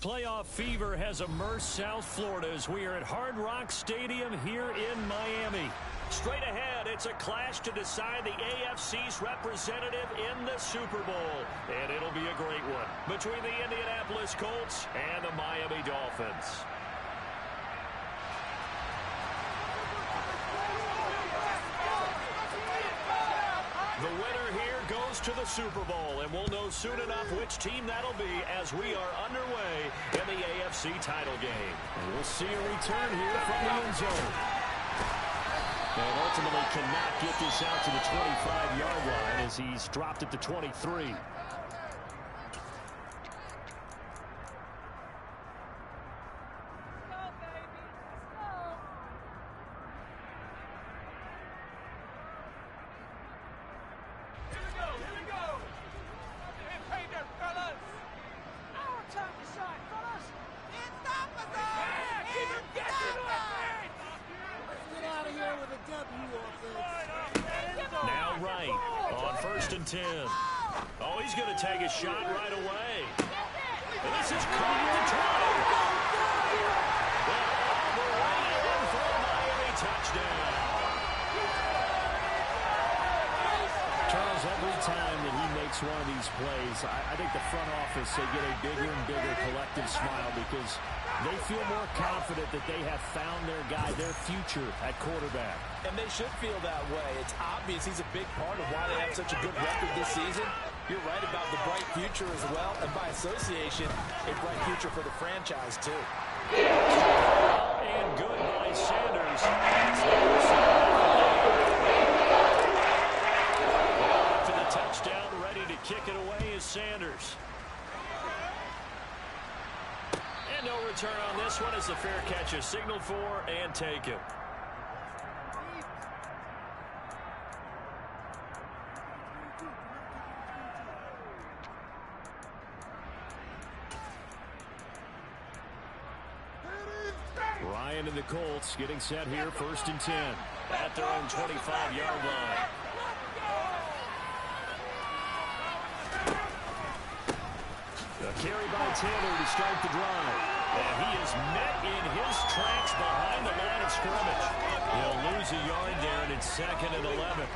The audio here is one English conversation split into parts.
Playoff fever has immersed South Florida as we are at Hard Rock Stadium here in Miami. Straight ahead, it's a clash to decide the AFC's representative in the Super Bowl. And it'll be a great one between the Indianapolis Colts and the Miami Dolphins. The winner here goes to the Super Bowl, and we'll know soon enough which team that'll be as we are underway in the AFC title game. And we'll see a return here from the end zone. And ultimately cannot get this out to the 25-yard line as he's dropped at the 23. Now Wright on 1st and 10. Oh, he's going to take a shot right away. And this is caught at the 20. Well, all the way in for a Miami touchdown. Charles, every time that he makes one of these plays, I think the front office, they get a bigger and bigger collective smile because they feel more confident that they have found their guy, their future at quarterback. And they should feel that way. It's obvious he's a big part of why they have such a good record this season. You're right about the bright future as well, and by association, a bright future for the franchise, too. And good by Sanders. To the touchdown, ready to kick it away is Sanders. And no return on this one as the fair catch is signaled for and taken. Ryan and the Colts getting set here, 1st and 10 at their own 25-yard line. A carry by Taylor to start the drive. And he is met in his tracks behind the line of scrimmage. He'll lose a yard there, and it's 2nd and 11.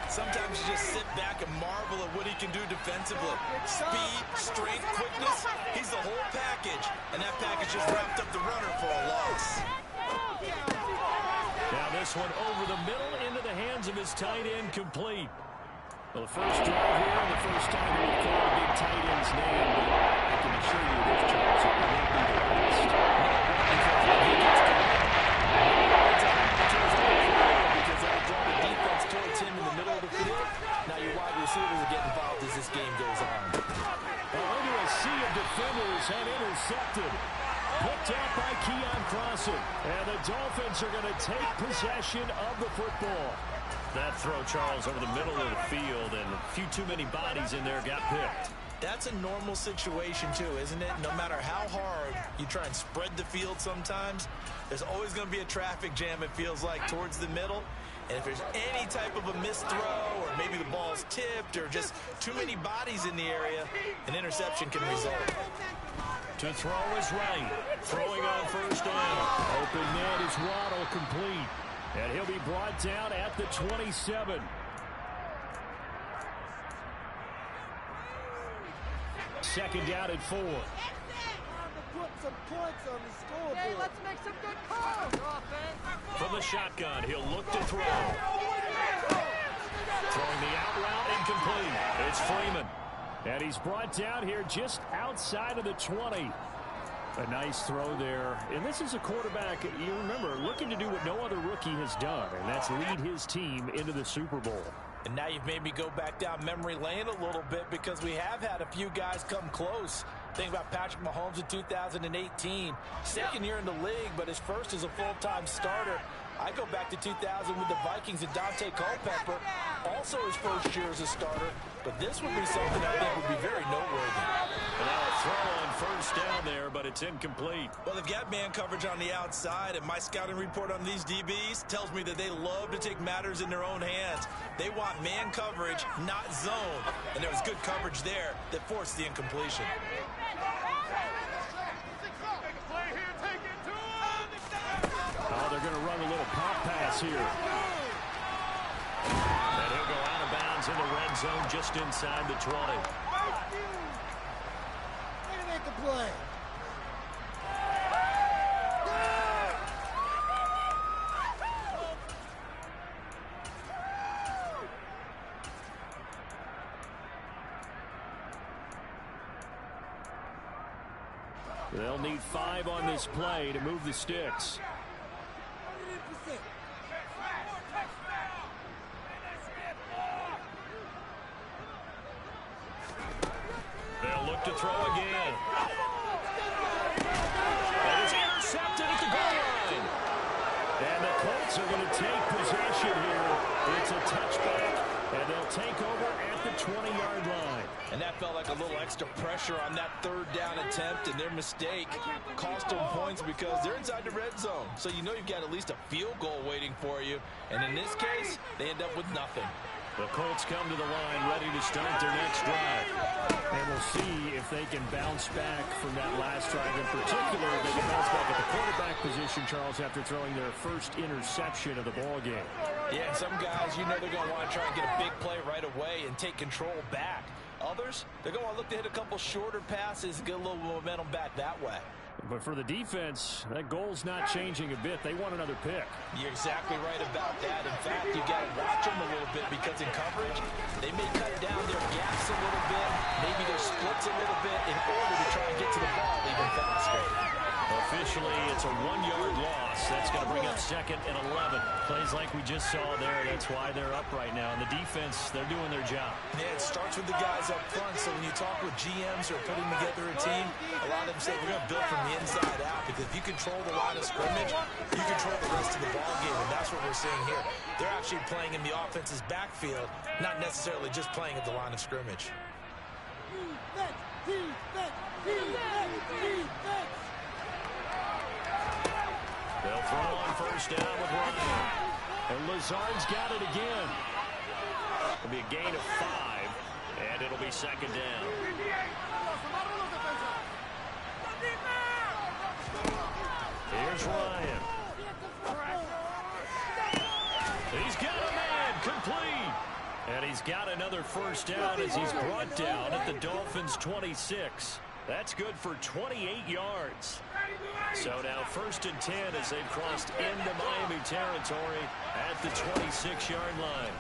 Sometimes you just sit back and marvel at what he can do defensively. Speed, strength, quickness, he's the whole package. And that package just wrapped up the runner for a loss. Now this one over the middle into the hands of his tight end, complete. Well, the first drive here and the first time that we've called a big tight end's name. I can assure you this, Charles, it will not be the last. Because that'll draw the defense towards him in the middle of the field. Now your wide receivers will get involved as this game goes on. Into a sea of defenders and intercepted. Picked out by Keon Crossen. And the Dolphins are going to take possession of the football. That throw, Charles, over the middle of the field, and a few too many bodies in there got picked. That's a normal situation, too, isn't it? No matter how hard you try and spread the field sometimes, there's always going to be a traffic jam, it feels like, towards the middle. And if there's any type of a missed throw, or maybe the ball's tipped, or just too many bodies in the area, an interception can result. To throw is Wright. Throwing on 1st down. Open net is Waddle, complete. And he'll be brought down at the 27. Second down at 4. Put some points on the scoreboard. Hey, let's make some good calls, offense. From the shotgun, he'll look to throw. Throwing the out route, incomplete. It's Freeman. And he's brought down here just outside of the 20. A nice throw there. And this is a quarterback, you remember, looking to do what no other rookie has done, and that's lead his team into the Super Bowl. And now you've made me go back down memory lane a little bit because we have had a few guys come close. Think about Patrick Mahomes in 2018. Second year in the league, but his first as a full-time starter. I go back to 2000 with the Vikings and Dante Culpepper. Also his first year as a starter. But this would be something I think would be very noteworthy. And now a throw on 1st down there, but it's incomplete. Well, they've got man coverage on the outside, and my scouting report on these DBs tells me that they love to take matters in their own hands. They want man coverage, not zone. And there was good coverage there that forced the incompletion. points here. And he'll go out of bounds in the red zone just inside the 20. Make a play. They'll need 5 on this play to move the sticks. They'll look to throw again. That is intercepted at the goal line. And the Colts are going to take possession here. It's a touchback, and they'll take over at the 20-yard line. And that felt like a little extra pressure on that third down attempt, and their mistake cost them points because they're inside the red zone. So you know you've got at least a field goal waiting for you. And in this case, they end up with nothing. The Colts come to the line ready to start their next drive. And we'll see if they can bounce back from that last drive. In particular, they can bounce back at the quarterback position, Charles, after throwing their first interception of the ball game. Yeah, and some guys, you know they're going to want to try and get a big play right away and take control back. Others, they're going to look to hit a couple shorter passes and get a little momentum back that way. But for the defense, that goal's not changing a bit. They want another pick. You're exactly right about that. In fact, you got to watch them a little bit because in coverage, they may cut down their gaps a little bit, maybe their splits a little bit in order to try and get to the ball even faster. Officially, it's a 1-yard loss. That's going to bring up 2nd and 11. Plays like we just saw there. That's why they're up right now. And the defense, they're doing their job. Yeah, it starts with the guys up front. So when you talk with GMs who are putting together a team, a lot of them say we're going to build from the inside out. Because if you control the line of scrimmage, you control the rest of the ball game. And that's what we're seeing here. They're actually playing in the offense's backfield, not necessarily just playing at the line of scrimmage. Defense, defense, defense, defense. They'll throw on first down with Ryan. And Lazard's got it again. It'll be a gain of 5, and it'll be 2nd down. Here's Ryan. He's got a man complete. And he's got another first down as he's brought down at the Dolphins' 26. That's good for 28 yards. So now 1st and 10 as they've crossed into Miami territory at the 26-yard line.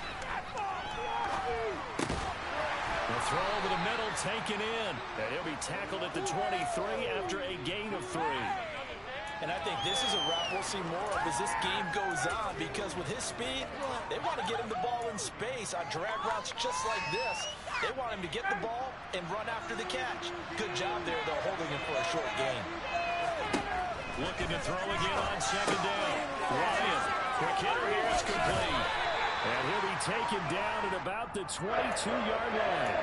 The throw over the middle taken in. And he'll be tackled at the 23 after a gain of 3. And I think this is a route we'll see more of as this game goes on because with his speed, they want to get him the ball in space on drag routes just like this. They want him to get the ball and run after the catch. Good job there, though, holding him for a short gain. Looking to throw again on 2nd down. Ryan, quick hitter here, it's complete. And he'll be taken down at about the 22-yard line.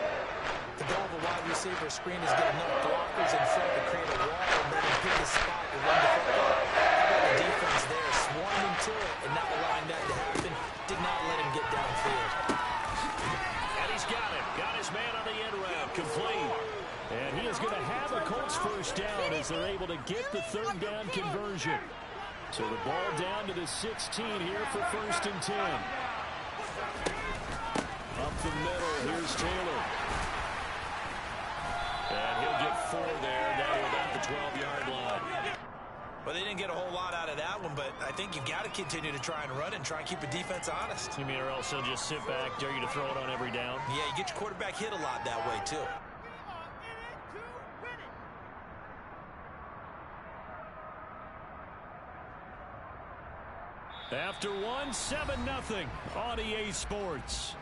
The goal of a wide receiver screen is get enough blockers in front to create a wall and then pick the spot to run the football. How about the defense there, swarming to it and not allowing that to happen, did not let him get downfield. And he's got it. Got his man on the end route, complete. And he is going to have a Colts first down as they're able to get the 3rd down conversion. So the ball down to the 16 here for 1st and 10. Up the middle, here's Taylor. And he'll get 4 there, down to about the 12-yard line. Well, they didn't get a whole lot out of that one, but I think you've got to continue to try and run and try and keep the defense honest. You mean or else they'll just sit back, dare you to throw it on every down? Yeah, you get your quarterback hit a lot that way, too. After 1, 7-0 on EA Sports.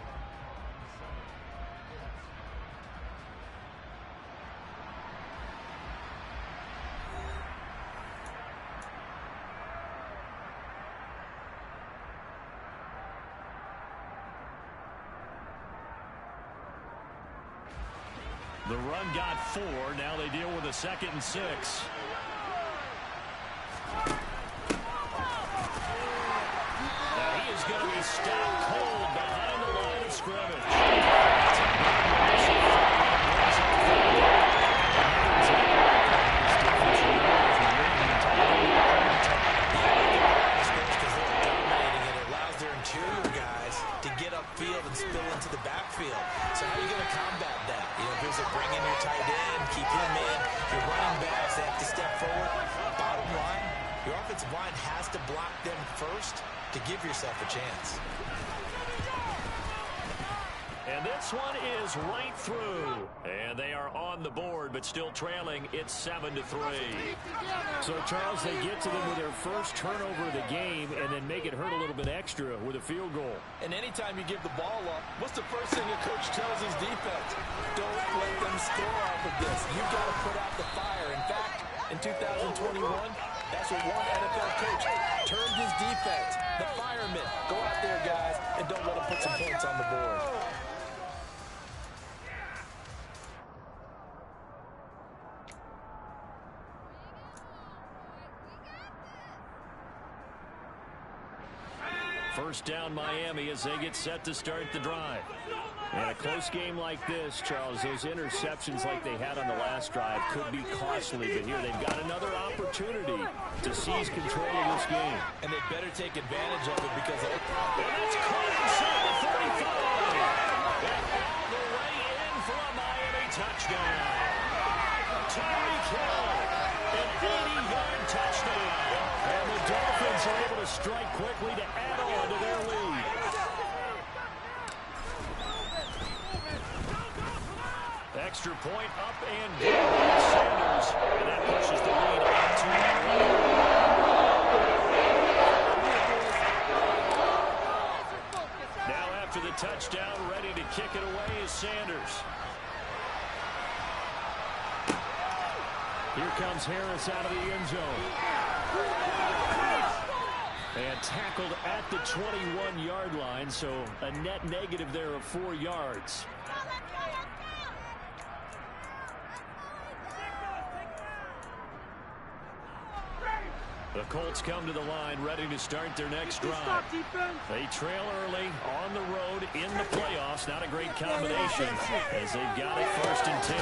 The run got 4. Now they deal with a 2nd and 6. Now he is going to be stopped cold behind the line of scrimmage. line has to block them first to give yourself a chance. And this one is right through. And they are on the board, but still trailing. It's 7-3. So, Charles, they get to them with their first turnover of the game and then make it hurt a little bit extra with a field goal. And anytime you give the ball up, what's the first thing a coach tells his defense? Don't let them score off of this. You've got to put out the fire. In fact, in 2021, that's what one NFL coach termed his defense, the firemen. Go out there, guys, and don't let them put some points on the board. First down Miami as they get set to start the drive. And a close game like this, Charles, those interceptions like they had on the last drive could be costly. But here they've got another opportunity to seize control of this game. And they better take advantage of it because and that's caught inside the 35. All the way in for a Miami touchdown. Tyreek Hill, an 80-yard touchdown. And the Dolphins are able to strike quickly to add on to their lead. Extra point up and down by Sanders. And that pushes the lead up to 11. Now after the touchdown, ready to kick it away is Sanders. Here comes Harris out of the end zone. And tackled at the 21-yard line, so a net negative there of 4 yards. The Colts come to the line, ready to start their next drive. They trail early on the road in the playoffs. Not a great combination as they've got it 1st and 10.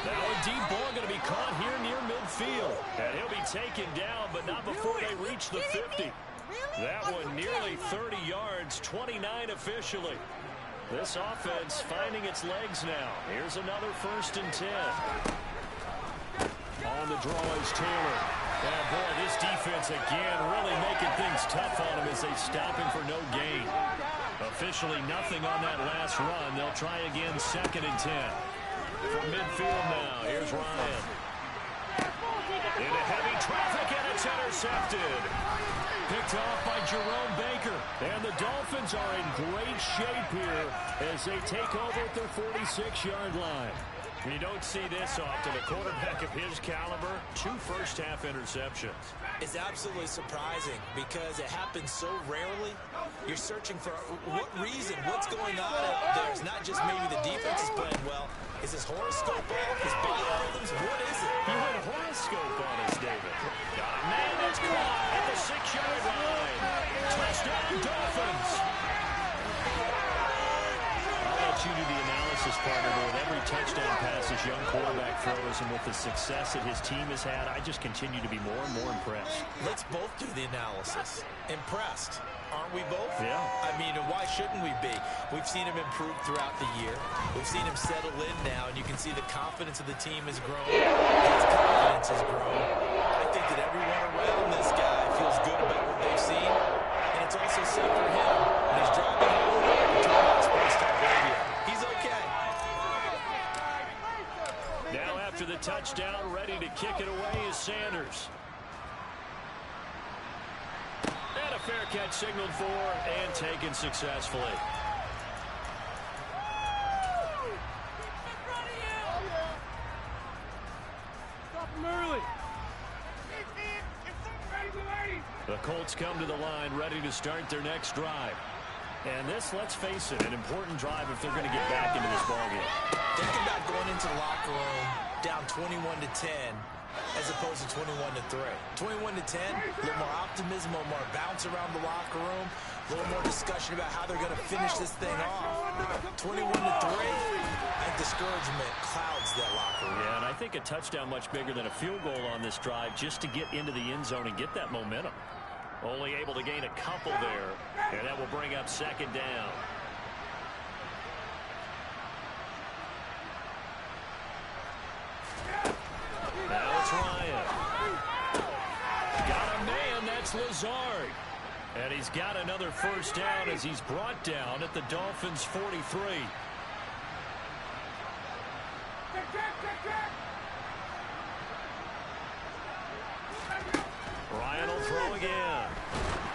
Now a deep ball going to be caught here near midfield. And he'll be taken down, but not before they reach the 50. That one nearly 30 yards, 29 officially. This offense finding its legs now. Here's another 1st and 10. On the draw is Taylor. And boy, this defense again really making things tough on him as they stop him for no gain. Officially nothing on that last run. They'll try again 2nd and 10. From midfield now, here's Ryan. Into heavy traffic, and it's intercepted. Picked off by Jerome Baker. And the Dolphins are in great shape here as they take over at their 46-yard line. You don't see this often. A quarterback of his caliber, 2 first-half interceptions. It's absolutely surprising because it happens so rarely. You're searching for what reason, what's going on out there. It's not just maybe the defense is playing well. Is his horoscope off? His body rhythms? What is it? You went horoscope on us, David. Got a man that's caught at the 6-yard line. Touchdown, Dolphins. I'll let you do the analysis, partner, but with every touchdown pass this young quarterback throws and with the success that his team has had, I just continue to be more and more impressed. Let's both do the analysis. Impressed. Aren't we both? Yeah. I mean, why shouldn't we be? We've seen him improve throughout the year. We've seen him settle in now, and you can see the confidence of the team has grown. His confidence has grown. I think that everyone around this guy feels good about what they've seen, and it's also safe for him when he's driving home to turn on Sports Talk Radio. He's okay. Now after the touchdown, ready to kick it away is Sanders. And a fair catch signaled for and taken successfully. Stop him early. The Colts come to the line, ready to start their next drive. And this, let's face it, an important drive if they're going to get back into this ballgame. Think about going into the locker room down 21-10 as opposed to 21-3. 21-10, a little more optimism, a little more bounce around the locker room, a little more discussion about how they're going to finish this thing off. 21-3, I think discouragement clouds that locker room. Yeah, and I think a touchdown much bigger than a field goal on this drive just to get into the end zone and get that momentum. Only able to gain a couple there, and that will bring up 2nd down. Now it's Ryan. Got a man That's Lazard. And he's got another first down as he's brought down at the Dolphins' 43. Ryan will throw again.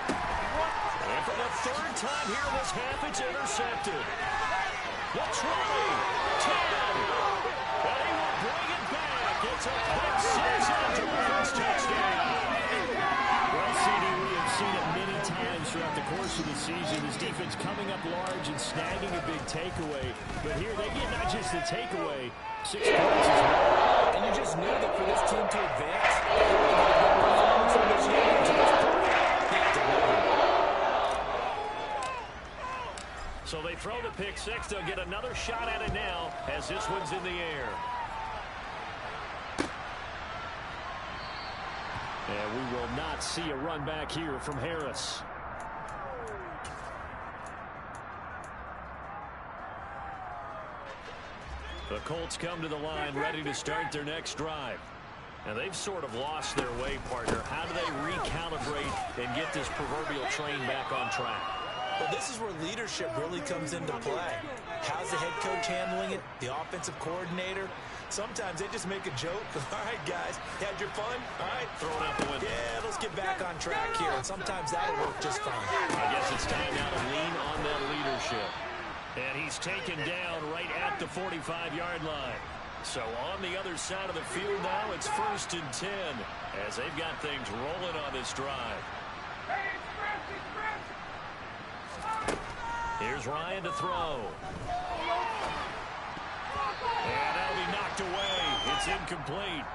And for the third time here this half, it's intercepted. Looks right. 10. And he will bring it back. It's a pick six and a Dolphins touchdown. Well, CD, we have seen it many times throughout the course of the season. This defense coming up large and snagging a big takeaway. But here they get not just the takeaway, 6 points as well. And you just knew that for this team to advance, they were going to get a performance from this unit to this point. So they throw the pick six. They'll get another shot at it now as this one's in the air. And we will not see a run back here from Harris. The Colts come to the line ready to start their next drive. And they've sort of lost their way, partner. How do they recalibrate and get this proverbial train back on track? Well, this is where leadership really comes into play. How's the head coach handling it? The offensive coordinator? Sometimes they just make a joke. All right, guys, had your fun? All right, throw it out the window. Yeah, let's get back on track here. And sometimes that'll work just fine. I guess it's time now to lean on that leadership. And he's taken down right at the 45-yard line. So on the other side of the field now, it's 1st and 10 as they've got things rolling on this drive. Here's Ryan to throw. And that'll be knocked away. It's incomplete.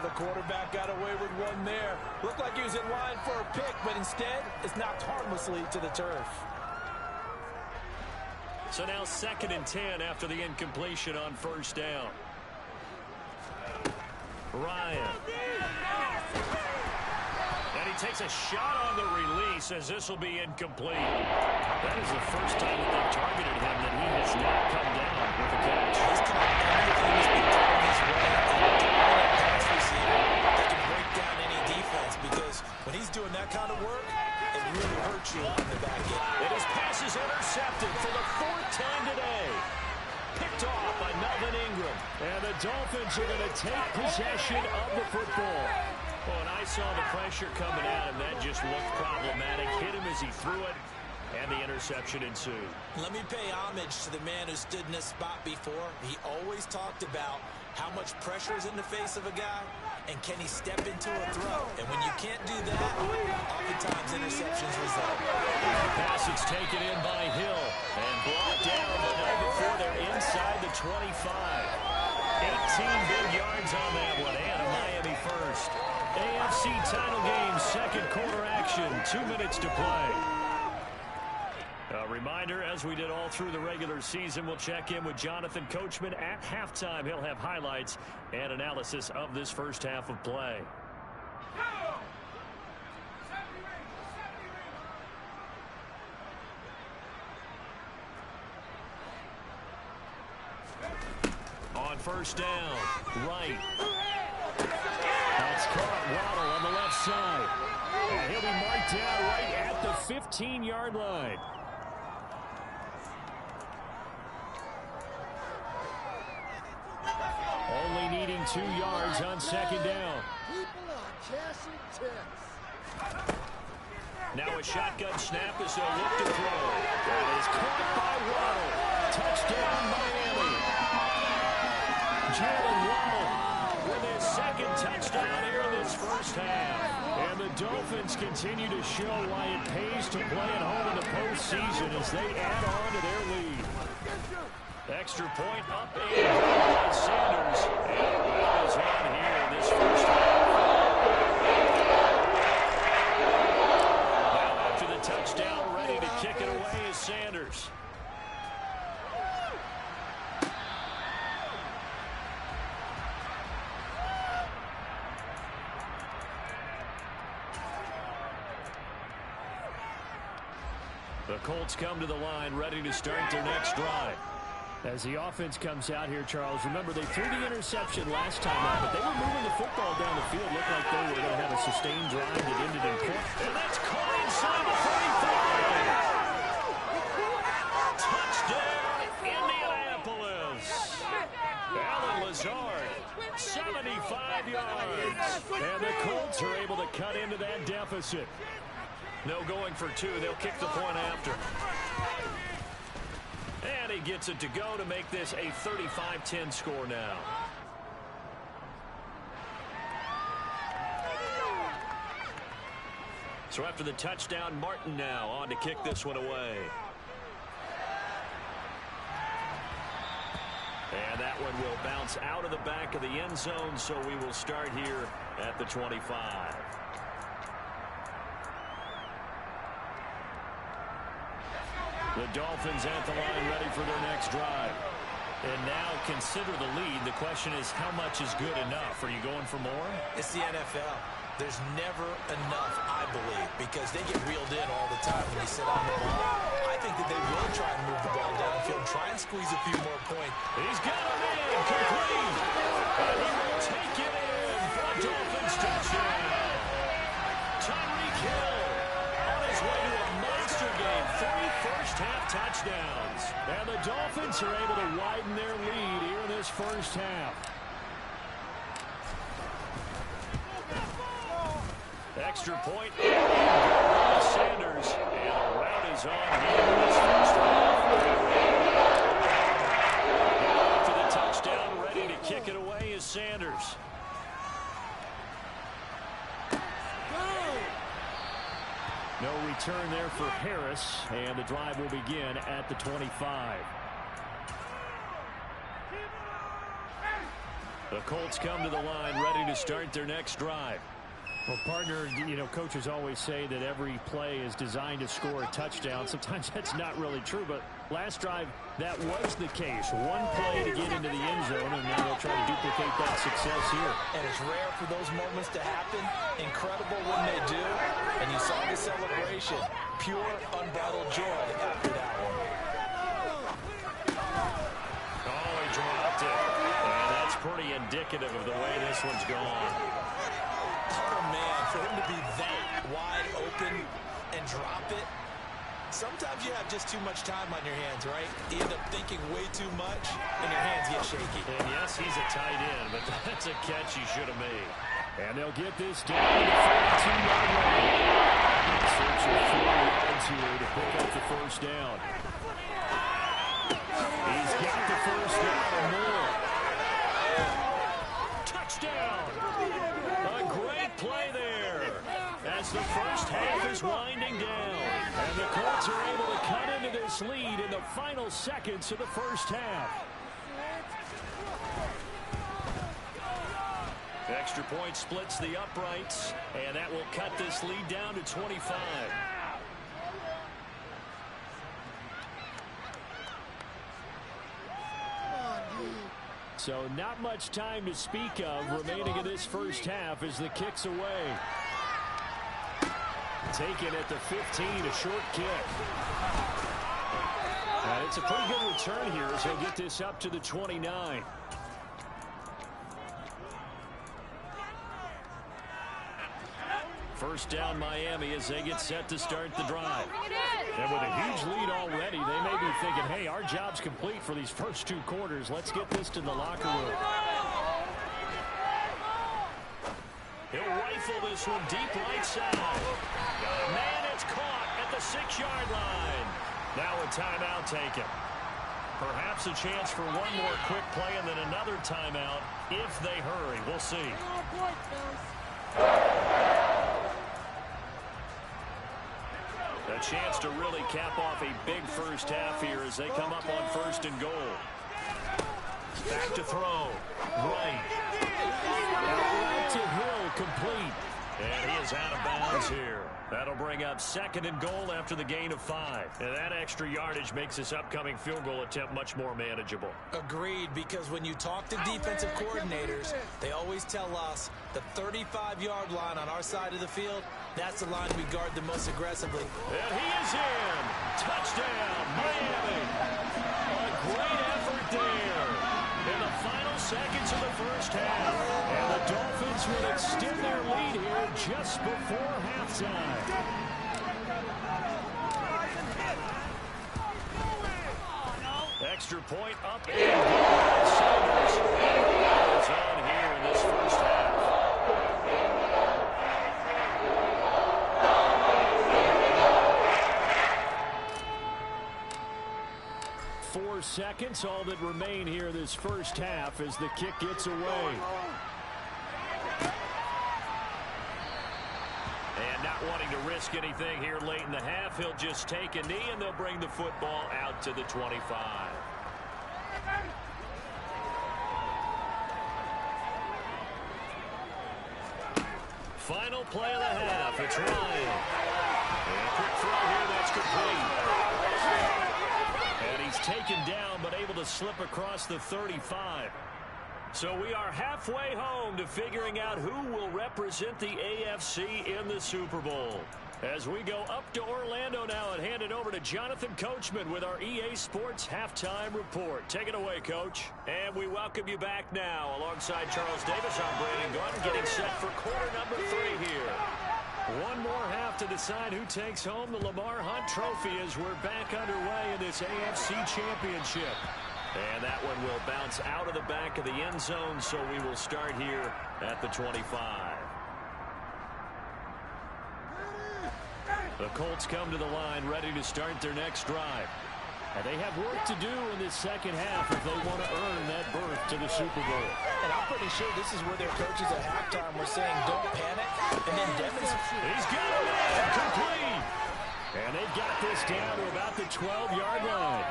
The quarterback got away with one there. Looked like he was in line for a pick, but instead it's knocked harmlessly to the turf. So now 2nd and 10 after the incompletion on 1st down. Ryan. And he takes a shot on the release as this will be incomplete. That is the first time that they've targeted him that he has not come down with a catch. This time, everything has been thrown his way. And a pass receiver that can break down any defense because when he's doing that kind of work, it really hurts you on the back end. And his pass is intercepted for the 4th time today. Picked off by Melvin Ingram. And the Dolphins are going to take possession of the football. Well, and I saw the pressure coming at him. That just looked problematic. Hit him as he threw it, and the interception ensued. Let me pay homage to the man who stood in this spot before. He always talked about how much pressure is in the face of a guy, and can he step into a throw? And when you can't do that, oftentimes interceptions result. The pass is taken in by Hill and brought down, but not before they're inside the 25. 18 big yards on that one, and a Miami first. AFC title game, 2nd quarter action, 2 minutes to play. A reminder, as we did all through the regular season, we'll check in with Jonathan Coachman at halftime. He'll have highlights and analysis of this first half of play. On 1st down, right. That's caught. Waddle on the left side. And he'll be marked down right at the 15-yard line. Only needing 2 yards on 2nd down. People are cashing checks. Now a shotgun snap as they'll look to throw. That is caught by Waddle. Touchdown, Miami. Jalen Waddle with his 2nd touchdown here in this first half. And the Dolphins continue to show why it pays to play at home in the postseason as they add on to their lead. Extra point up and by Sanders. And Waddle is on here in this first half. Now after the touchdown, ready to kick it away is Sanders. The Colts come to the line, ready to start their next drive. As the offense comes out here, Charles, remember they threw the interception last time out, but they were moving the football down the field. Looked like they were going to have a sustained drive that ended in deficit. No going for two. They'll kick the point after. And he gets it to go to make this a 35-10 score now. So after the touchdown, Martin now on to kick this one away. And that one will bounce out of the back of the end zone, so we will start here at the 25. The Dolphins at the line ready for their next drive. And now consider the lead. The question is, how much is good enough? Are you going for more? It's the NFL. There's never enough, I believe, because they get reeled in all the time when you sit on the ball. I think that they will try and move the ball downfield, try and squeeze a few more points. He's got him in, complete. And he will take it in for a Dolphins touchdown. Tyreek Hill on his way to a monster game. 3 first-half touchdowns. And the Dolphins are able to widen their lead here in this first half. Extra point. Sanders. And the route is on here in this first half. After the touchdown, ready to kick it away is Sanders. No return there for Harris, and the drive will begin at the 25. The Colts come to the line ready to start their next drive. Well, partner, you know, coaches always say that every play is designed to score a touchdown. Sometimes that's not really true, but last drive, that was the case. One play to get into the end zone, and now they'll try to duplicate that success here. And it's rare for those moments to happen. Incredible when they do. And you saw the celebration. Pure, unbridled joy after that one. Oh, he dropped it. And that's pretty indicative of the way this one's gone. Oh, man, for him to be that wide open and drop it. Sometimes you have just too much time on your hands, right? You end up thinking way too much, and your hands get shaky. And yes, he's a tight end, but that's a catch he should have made. And they'll get this down to the 42-yard line. Searching 4 yards here to pick up the first down. He's got the first down or more. Touchdown! A great play there as the first half is winding down. And the Colts are able to cut into this lead in the final seconds of the first half. Extra point splits the uprights, and that will cut this lead down to 25. So not much time to speak of remaining in this first half as the kick's away. Taken at the 15, a short kick. And it's a pretty good return here as he'll get this up to the 29. First down Miami as they get set to start the drive. And with a huge lead already, they may be thinking, hey, our job's complete for these first 2 quarters. Let's get this to the locker room. He'll rifle this one deep right side. Man, it's caught at the 6-yard line. Now a timeout taken. Perhaps a chance for one more quick play and then another timeout if they hurry. We'll see. A chance to really cap off a big first half here as they come up on 1st and goal. Back to throw. Right. Out to Hill, complete. And he is out of bounds here. That'll bring up 2nd and goal after the gain of 5. And that extra yardage makes this upcoming field goal attempt much more manageable. Agreed, because when you talk to defensive coordinators, they always tell us the 35-yard line on our side of the field, that's the line we guard the most aggressively. And he is in. Touchdown, Miami. A great effort there in the final seconds of the first half. And the Dolphins will extend their lead here just before halftime. Extra point up and goal. Sanders is on here in this first half. seconds, all that remain here this first half as the kick gets away. And not wanting to risk anything here late in the half, he'll just take a knee and they'll bring the football out to the 25. Final play of the half. It's Ryan. And a quick throw here. That's complete. And he's taken down but able to slip across the 35. So we are halfway home to figuring out who will represent the AFC in the Super Bowl. As we go up to Orlando now and hand it over to Jonathan Coachman with our EA Sports Halftime Report. Take it away, Coach. And we welcome you back now. Alongside Charles Davis, I'm Brandon Gunn, getting set for quarter number 3 here. One more half to decide who takes home the Lamar Hunt Trophy as we're back underway in this AFC Championship. And that one will bounce out of the back of the end zone, so we will start here at the 25. The Colts come to the line ready to start their next drive. And they have work to do in this second half if they want to earn that berth to the Super Bowl. And I'm pretty sure this is where their coaches at halftime were saying, don't panic, and then demonstrate. He's got a man complete. And they've got this down to about the 12-yard line.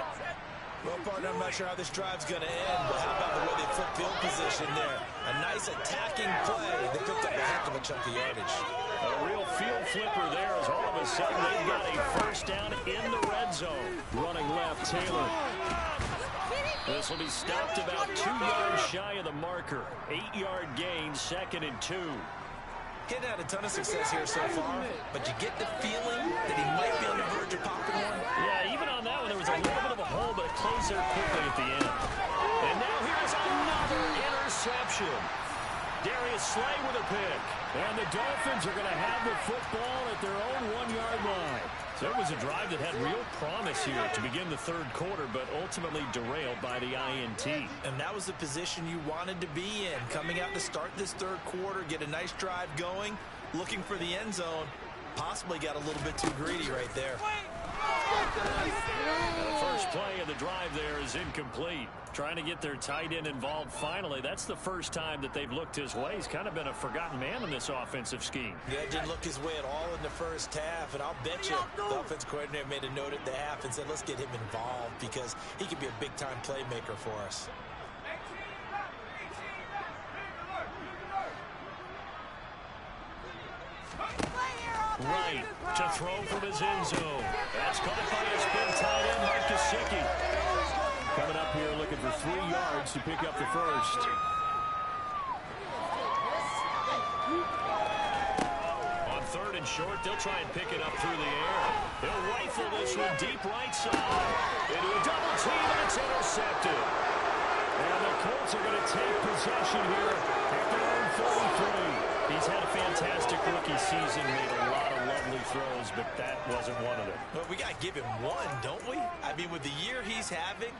Well, partner, I'm not sure how this drive's going to end, but how about the way they flip field position there? A nice attacking play. They picked up a heck of a chunk of yardage. A real field flipper there as all of a sudden they've got a first down in the red zone. Running left, Taylor. This will be stopped about 2 yards shy of the marker. 8-yard gain, 2nd and 2. Getting had a ton of success here so far, but you get the feeling that he might be on the verge of popping one. Yeah, even on that one, there was a little bit of a hole, but it closed there quickly at the end. And now here's another interception. Darius Slay with a pick. And the Dolphins are going to have the football at their own 1-yard line. So it was a drive that had real promise here to begin the third quarter, but ultimately derailed by the INT. And that was the position you wanted to be in. Coming out to start this third quarter, get a nice drive going, looking for the end zone. Possibly got a little bit too greedy right there. The first play of the drive there is incomplete. Trying to get their tight end involved finally. That's the first time that they've looked his way. He's kind of been a forgotten man in this offensive scheme. Yeah, didn't look his way at all in the first half. And I'll bet you the offense coordinator made a note at the half and said, let's get him involved because he could be a big-time playmaker for us. Right to throw from his end zone. That's caught by his big tight end, Mike Gesicki. Coming up here looking for 3 yards to pick up the first. On 3rd and short, they'll try and pick it up through the air. He'll rifle this one deep right side. Into a double team, and it's intercepted. And the Colts are going to take possession here at their own 43. He's had a fantastic rookie season, made a lot of lovely throws, but that wasn't one of them. But we got to give him one, don't we? I mean, with the year he's having,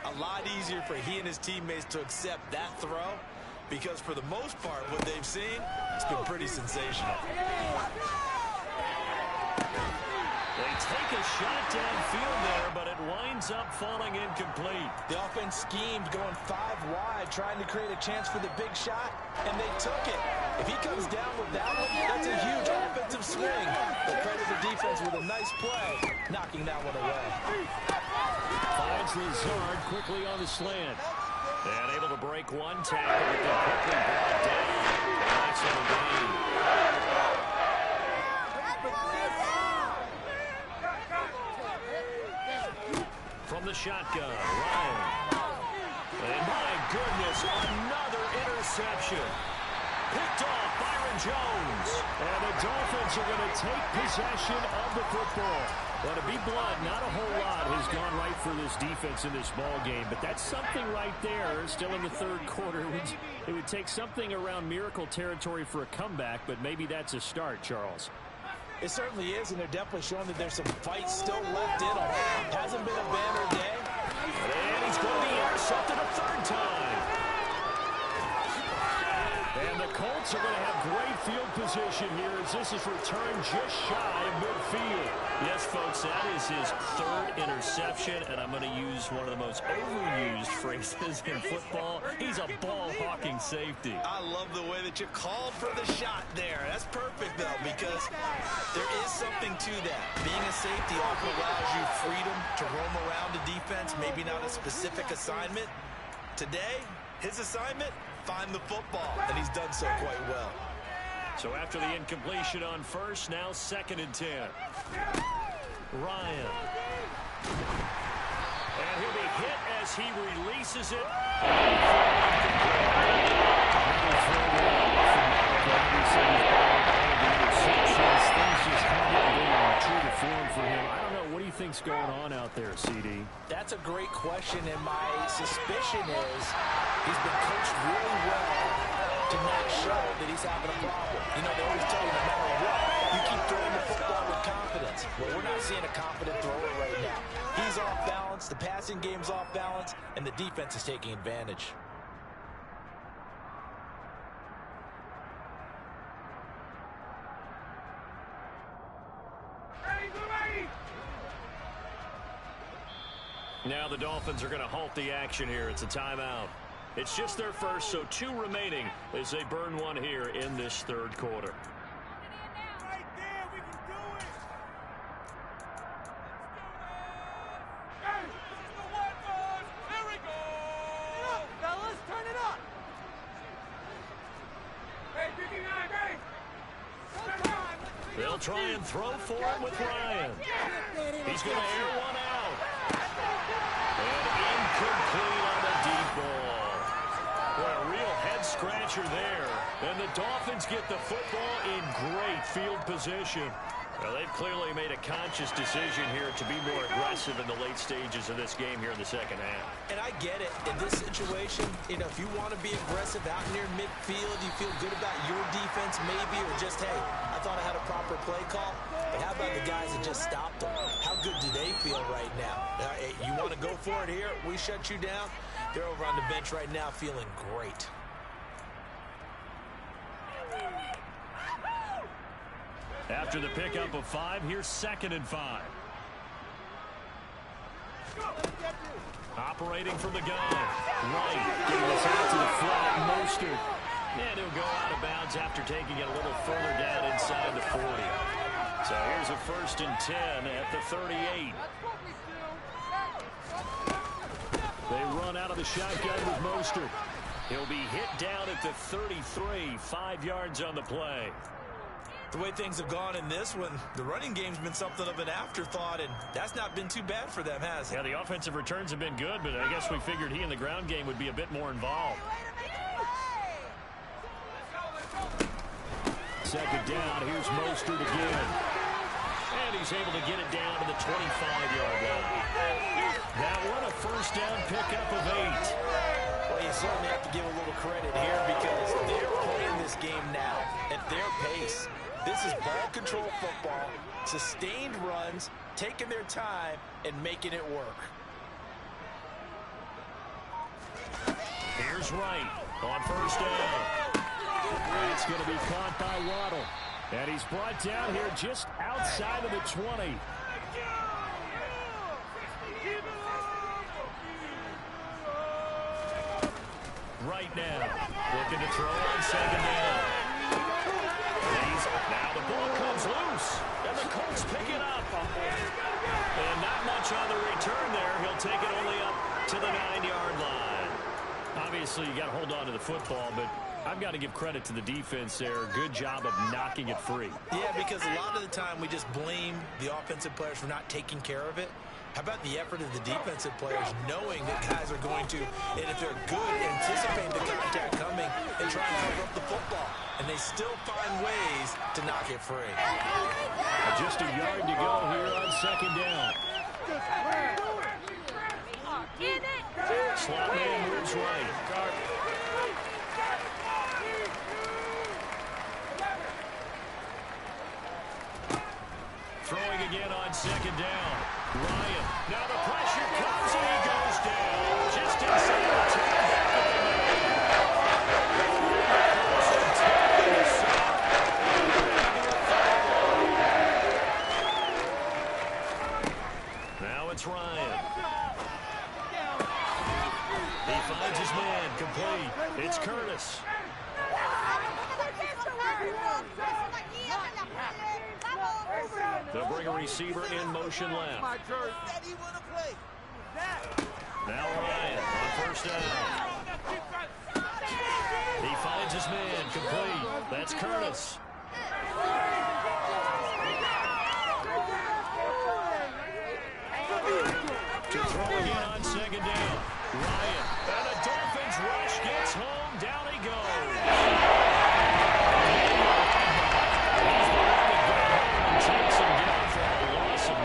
a lot easier for he and his teammates to accept that throw because for the most part, what they've seen, it's been pretty sensational. They take a shot downfield there, but it winds up falling incomplete. The offense schemed going 5 wide, trying to create a chance for the big shot, and they took it. If he comes down with that one, that's a huge offensive swing. They credit the defense with a nice play, knocking that one away. Finds Lazard quickly on the slant. And able to break one tackle, but then quickly brought down. Nice little gain. From the shotgun, Ryan. And my goodness, another interception. Picked off Byron Jones. And the Dolphins are going to take possession of the football. Well, to be blunt, not a whole lot has gone right for this defense in this ball game, but that's something right there. Still in the third quarter, it would take something around miracle territory for a comeback, but maybe that's a start, Charles. It certainly is, and they're definitely showing that there's some fight still left in them. Hasn't been a banner day. And he's going to be intercepted a 3rd time. And the Colts are going to have great field position here as this is returned just shy of midfield. Yes, folks, that is his third interception, and I'm going to use one of the most overused phrases in football. He's a ball-hawking safety. I love the way that you called for the shot there. That's perfect, though, because there is something to that. Being a safety often allows you freedom to roam around the defense, maybe not a specific assignment. Today, his assignment, find the football, and he's done so quite well. So after the incompletion on first, now 2nd and 10. Ryan. And he'll be hit as he releases it. True to form for him. I don't know. What do you think's going on out there, CD? That's a great question, and my suspicion is he's been coached really well to not show that he's having a problem. You know, they always tell you no matter what, you keep throwing the football with confidence. Well, we're not seeing a confident thrower right now. He's off balance, the passing game's off balance, and the defense is taking advantage. Now the Dolphins are going to halt the action here. It's a timeout. It's just their first, so 2 remaining as they burn one here in this 3rd quarter. Right there, we can do it. Hey, this is the one, boys. Here we go. Turn it up, fellas. Turn it up. Hey, 59, hey. They'll try and throw for it with Ryan. He's going to air one out. And incomplete on the deep ball. Boy, a real head-scratcher there. And the Dolphins get the football in great field position. Well, they've clearly made a conscious decision here to be more aggressive in the late stages of this game here in the 2nd half. And I get it. In this situation, you know, if you want to be aggressive out near midfield, you feel good about your defense maybe, or just, hey, I thought I had a proper play call. But how about the guys that just stopped them? How good do they feel right now? You want to go for it here? We shut you down. They're over on the bench right now feeling great. After the pickup of 5, here's 2nd and 5. Operating from the gun. Right, getting this out to the flat. Mostert. And he'll go out of bounds after taking it a little further down inside the 40. So here's a 1st and 10 at the 38. They run out of the shotgun with Mostert. He'll be hit down at the 33, 5 yards on the play. The way things have gone in this one, the running game's been something of an afterthought, and that's not been too bad for them, has it? Yeah, the offensive returns have been good, but I guess we figured he in the ground game would be a bit more involved. 2nd down, here's Mostert again. And he's able to get it down to the 25-yard line. That one, a 1st down pickup of 8. Well, you certainly have to give a little credit here because they're playing this game now at their pace. This is ball control football, sustained runs, taking their time, and making it work. Here's Wright on 1st down. That's going to be caught by Waddle. And he's brought down here just outside of the 20. Right now, looking to throw on 2nd down. Now the ball comes loose, and the Colts pick it up. And not much on the return there. He'll take it only up to the 9-yard line. Obviously, you got to hold on to the football, but I've got to give credit to the defense there. Good job of knocking it free. Yeah, because a lot of the time we just blame the offensive players for not taking care of it. How about the effort of the defensive players knowing that guys are going to, and if they're good, anticipate the contact coming and try and cover up the football. And they still find ways to knock it free. Just a yard to go here on 2nd down. Slot man moves right. Throwing again on 2nd down. Ryan. Now the pressure comes and he goes down. Just inside the 10. It's Ryan. He finds his man, complete. It's Curtis. They'll bring a receiver in motion left. Now Ryan on first down. He finds his man, complete. That's Curtis. To throw again on second down. Ryan. And the Dolphins rush gets home. Down he goes. He's the one that got home and takes him down for a loss of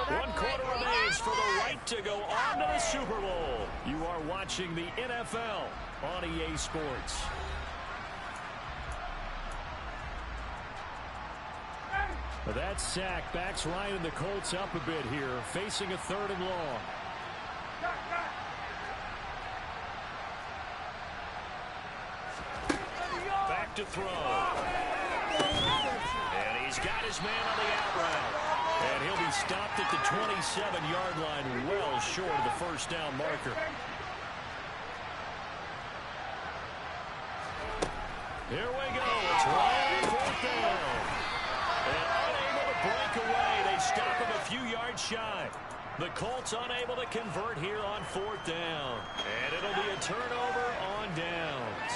9. 1 quarter remains for the right to go on to the Super Bowl. You are watching the NFL on EA Sports. That sack backs Ryan and the Colts up a bit here, facing a 3rd and long. Back to throw. And he's got his man on the out route. And he'll be stopped at the 27-yard line, well short of the first down marker. Here we go. It's Ryan on 4th down. And unable to break away. They stop him a few yards shy. The Colts unable to convert here on 4th down. And it'll be a turnover on downs.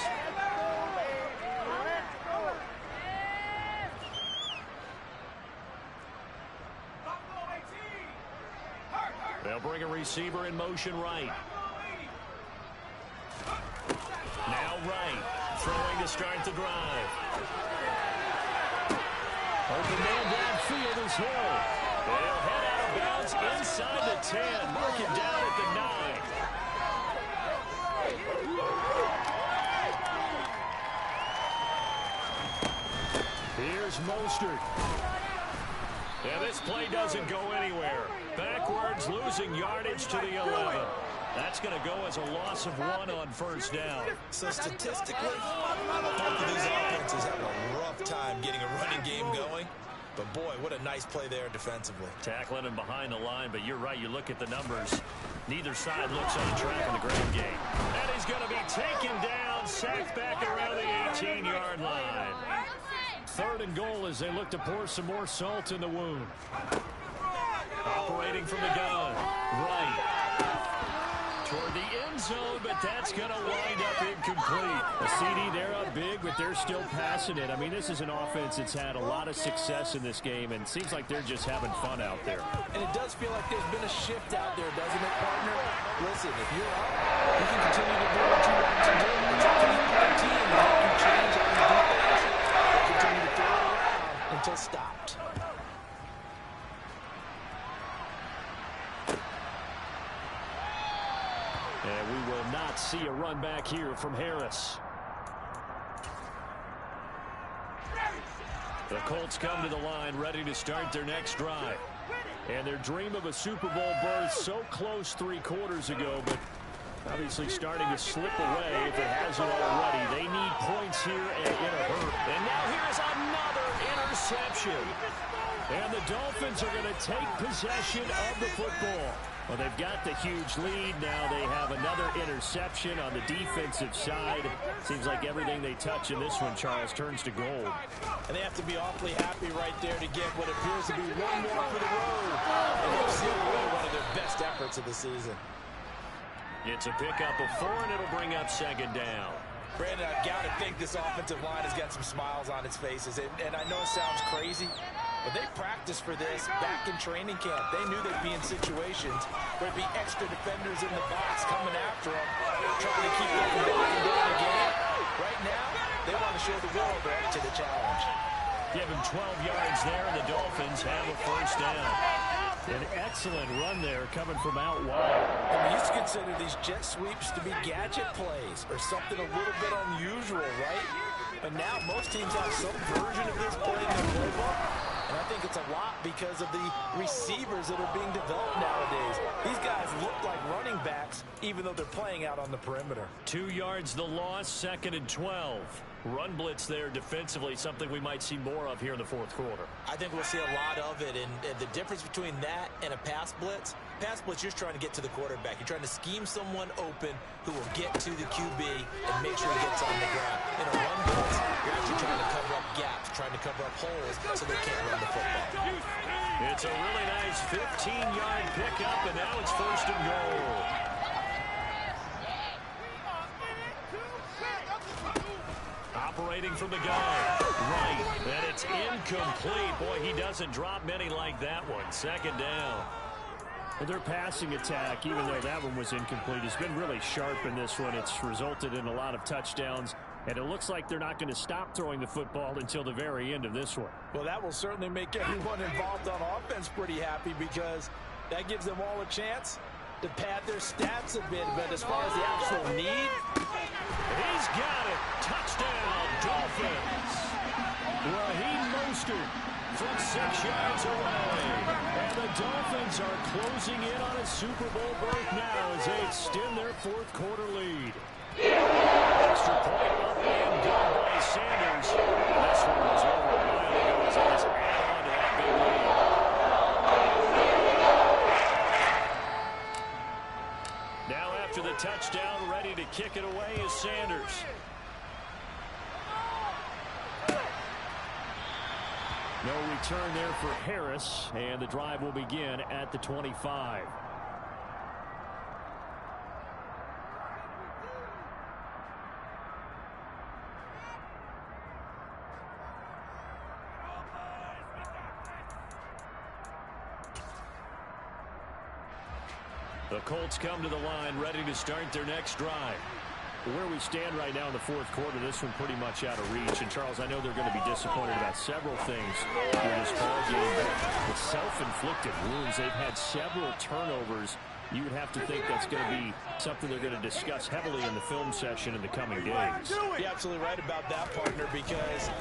They'll bring a receiver in motion right. Now right. Throwing to start the drive. Open man downfield is Hill. They'll head out of bounds inside the 10. Mark him down at the 9. Here's Mostert. And this play doesn't go anywhere. Backwards, losing yardage to the 11. That's going to go as a loss of 1 on first down. So statistically, both of these offenses have a rough time getting a running game going. But boy, what a nice play there defensively. Tackling him behind the line, but you're right. You look at the numbers. Neither side looks on track in the ground game. And he's going to be taken down, sacked back around the 18-yard line. 3rd and goal as they look to pour some more salt in the wound. Operating from the gun. Right. Toward the end zone, but that's going to wind up incomplete. A CD, they're up big, but they're still passing it. I mean, this is an offense that's had a lot of success in this game, and it seems like they're just having fun out there. And it does feel like there's been a shift out there, doesn't it, partner? Listen, if you're up, you can continue to do what you want to do. But you can help the team and help you change on the defense. Continue to throw it around until stopped. And we will not see a run back here from Harris. The Colts come to the line ready to start their next drive. And their dream of a Super Bowl berth so close 3 quarters ago, but obviously starting to slip away if it hasn't already. They need points here and in a hurry. And now here's another interception. And the Dolphins are going to take possession of the football. Well, they've got the huge lead. Now they have another interception on the defensive side. Seems like everything they touch in this one, Charles, turns to gold. And they have to be awfully happy right there to get what appears to be one more for the road. And they've sealed away one of their best efforts of the season. It's a pickup of 4, and it'll bring up second down. Brandon, I've got to think this offensive line has got some smiles on its faces. And I know it sounds crazy, but they practiced for this back in training camp. They knew they'd be in situations where there'd be extra defenders in the box coming after them, trying to keep them from blocking down the game. Right now, they want to show the world they're up to the challenge. Give him 12 yards there, and the Dolphins have a first down. An excellent run there coming from out wide. And we used to consider these jet sweeps to be gadget plays or something a little bit unusual, right? But now most teams have some version of this play in their playbook. And I think a it's a lot because of the receivers that are being developed nowadays. These guys look like running backs, even though they're playing out on the perimeter. 2 yards the loss, 2nd and 12. Run blitz there defensively, something we might see more of here in the fourth quarter. I think we'll see a lot of it, and the difference between that and a pass blitz, you're just trying to get to the quarterback. You're trying to scheme someone open who will get to the QB and make sure he gets on the ground. In a run blitz, you're actually trying to cover up gaps, trying to cover up holes so they can't run the football. It's a really nice 15-yard pickup, and now it's 1st and goal. Operating from the gun. Right. And it's incomplete. Boy, he doesn't drop many like that one. 2nd down. And their passing attack, even though that one was incomplete, has been really sharp in this one. It's resulted in a lot of touchdowns. And it looks like they're not going to stop throwing the football until the very end of this one. Well, that will certainly make everyone involved on offense pretty happy because that gives them all a chance to pad their stats a bit. But as far as the actual need, he's got it. Touchdown, Dolphins. Raheem Mostert from 6 yards away. And the Dolphins are closing in on a Super Bowl berth now as they extend their fourth quarter lead. Extra point up and good by Sanders. This one was over a while ago as they just add on to that big lead. Now after the touchdown, ready to kick it away is Sanders. No return there for Harris, and the drive will begin at the 25. The Colts come to the line, ready to start their next drive. Where we stand right now in the fourth quarter, this one pretty much out of reach. And, Charles, I know they're going to be disappointed about several things in this ball game, but the self-inflicted wounds, they've had several turnovers. You would have to think that's going to be something they're going to discuss heavily in the film session in the coming days. You're absolutely right about that, partner, because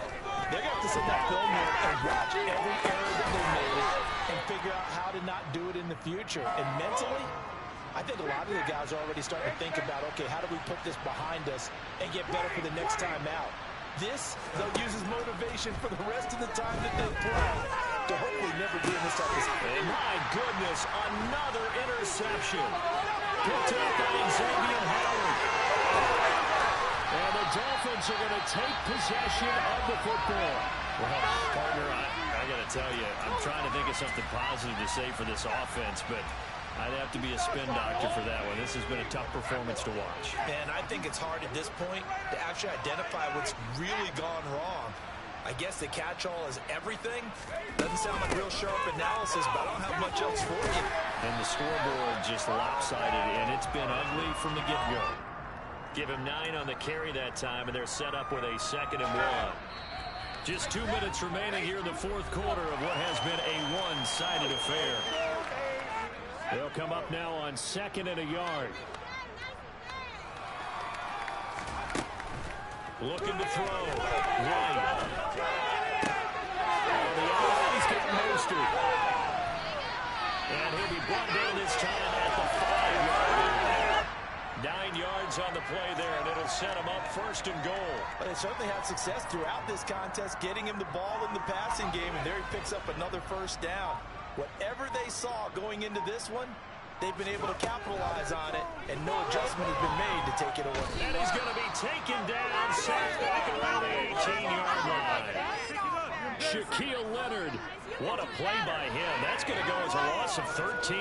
they're going to have to sit that film here and watch every error that they made and figure out how to not do it in the future. And mentally, I think a lot of the guys are already starting to think about, okay, how do we put this behind us and get better for the next time out? This, they'll use as motivation for the rest of the time that they play to hopefully never be in this type of situation. My goodness, another interception. Picked up by Xavier Howard. And the Dolphins are going to take possession of the football. Well, partner, I got to tell you, I'm trying to think of something positive to say for this offense, but I'd have to be a spin doctor for that one. This has been a tough performance to watch. And I think it's hard at this point to actually identify what's really gone wrong. I guess the catch-all is everything. Doesn't sound like real sharp analysis, but I don't have much else for you. And the scoreboard just lopsided, and it's been ugly from the get-go. Give him 9 on the carry that time, and they're set up with a 2nd and 1. Just 2 minutes remaining here in the fourth quarter of what has been a one-sided affair. They'll come up now on 2nd and a yard. Looking to throw. Right. He's getting Mostert. And he'll be brought down this time at the 5-yard line. 9 yards on the play there, and it'll set him up 1st and goal. But they certainly had success throughout this contest, getting him the ball in the passing game, and there he picks up another 1st down. Whatever they saw going into this one, they've been able to capitalize on it, and no adjustment has been made to take it away. And he's going to be taken down, sacked back around the 18-yard line. Shaquille Leonard. What a play by him. That's going to go as a loss of 13.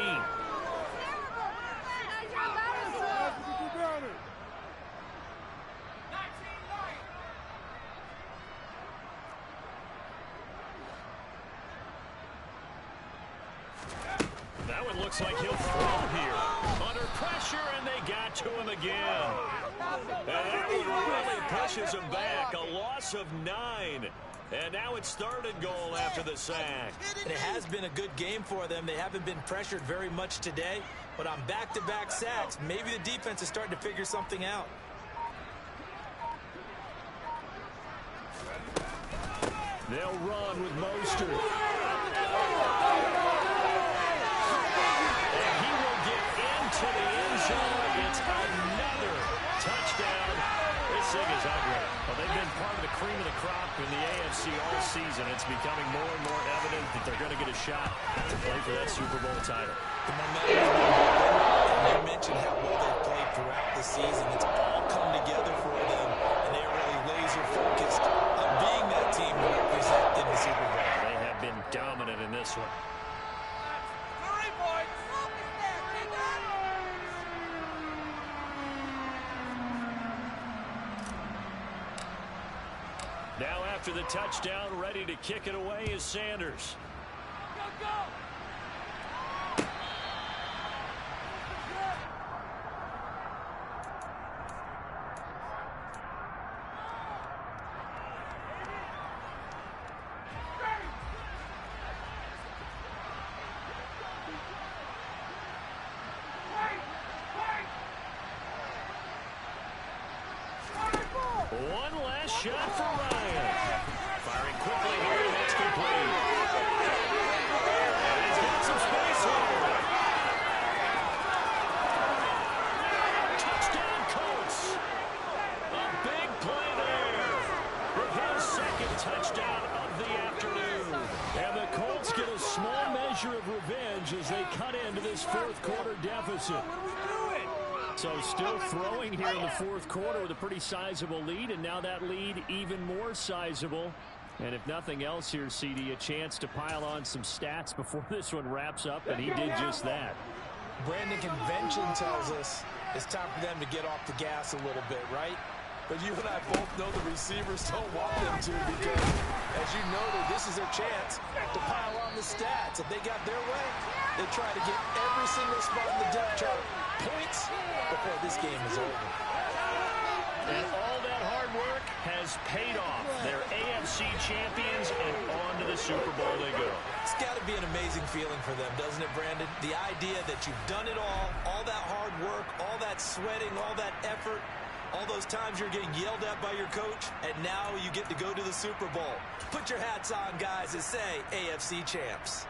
That one looks like he'll throw here. Under pressure, and they got to him again. And that one really pushes him back. A loss of 9. And now it's 3rd and goal after the sack. And it has been a good game for them. They haven't been pressured very much today. But on back-to-back sacks, maybe the defense is starting to figure something out. They'll run with Mostert. AFC all season. It's becoming more and more evident that they're going to get a shot to play for that Super Bowl title. The momentum, you mentioned how well they've played throughout the season. It's all come together for them, and they're really laser-focused on being that team to represent in the Super Bowl. They have been dominant in this one. 3 points. Now after the touchdown, ready to kick it away is Sanders. Go, go. One last shot for Ryan. Firing quickly here, and that's complete. And he's got some space here. Touchdown, Colts. A big play there with his second touchdown of the afternoon. And the Colts get a small measure of revenge as they cut into this fourth quarter deficit. So still throwing here in the fourth quarter with a pretty sizable lead, and now that lead even more sizable. And if nothing else here, CD, a chance to pile on some stats before this one wraps up, and he did just that. Brandon, convention tells us it's time for them to get off the gas a little bit, right? But you and I both know the receivers don't want them to, because, as you noted, this is their chance to pile on the stats. If they got their way, they try to get every single spot in the depth chart points before this game is over. And all that hard work has paid off. They're AFC champions, and on to the Super Bowl they go. It's got to be an amazing feeling for them, doesn't it, Brandon? The idea that you've done it all that hard work, all that sweating, all that effort, all those times you're getting yelled at by your coach, and now you get to go to the Super Bowl. Put your hats on, guys, and say AFC champs.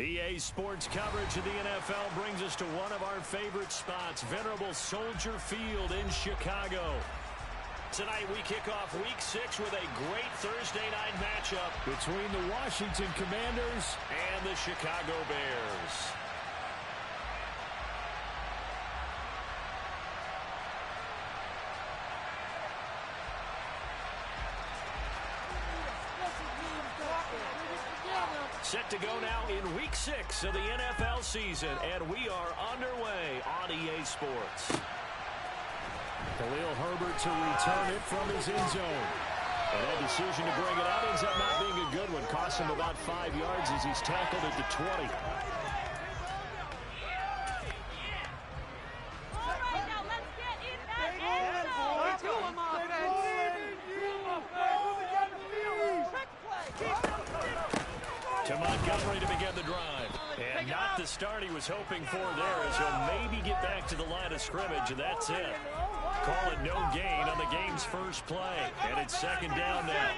EA Sports coverage of the NFL brings us to one of our favorite spots, venerable Soldier Field in Chicago. Tonight we kick off Week 6 with a great Thursday night matchup between the Washington Commanders and the Chicago Bears. Set to go now in Week 6 of the NFL season, and we are underway on EA Sports. Khalil Herbert to return it from his end zone. And that decision to bring it out ends up not being a good one. Cost him about 5 yards as he's tackled at the 20. To Montgomery to begin the drive. And not the start he was hoping for there, as he'll maybe get back to the line of scrimmage, and that's it. Call it no gain on the game's first play. And it's second down now.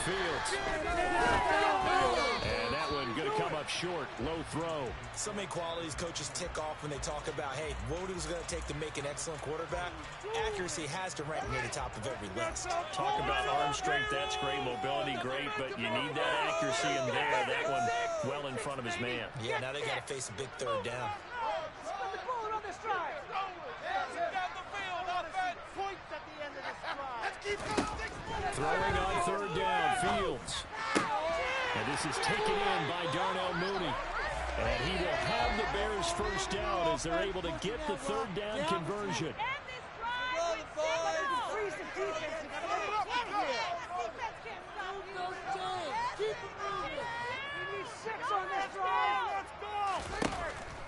Fields. And that one going to come up short. Low throw. So many qualities coaches tick off when they talk about, hey, what is it going to take to make an excellent quarterback? Accuracy has to rank near the top of every list. Talk about arm strength. That's great. Mobility, great. But you need that accuracy in there. That one well in front of his man. Yeah, now they got to face a big third down. Throwing on third down, Fields. And this is taken in by Darnell Mooney. And he will have the Bears first down as they're able to get the third down conversion.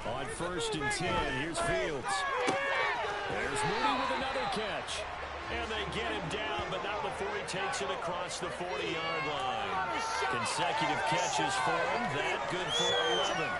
On 1st and 10, here's Fields. There's Mooney with another catch. And they get him down, but not before he takes it across the 40-yard line. Consecutive catches for him. That good for 11.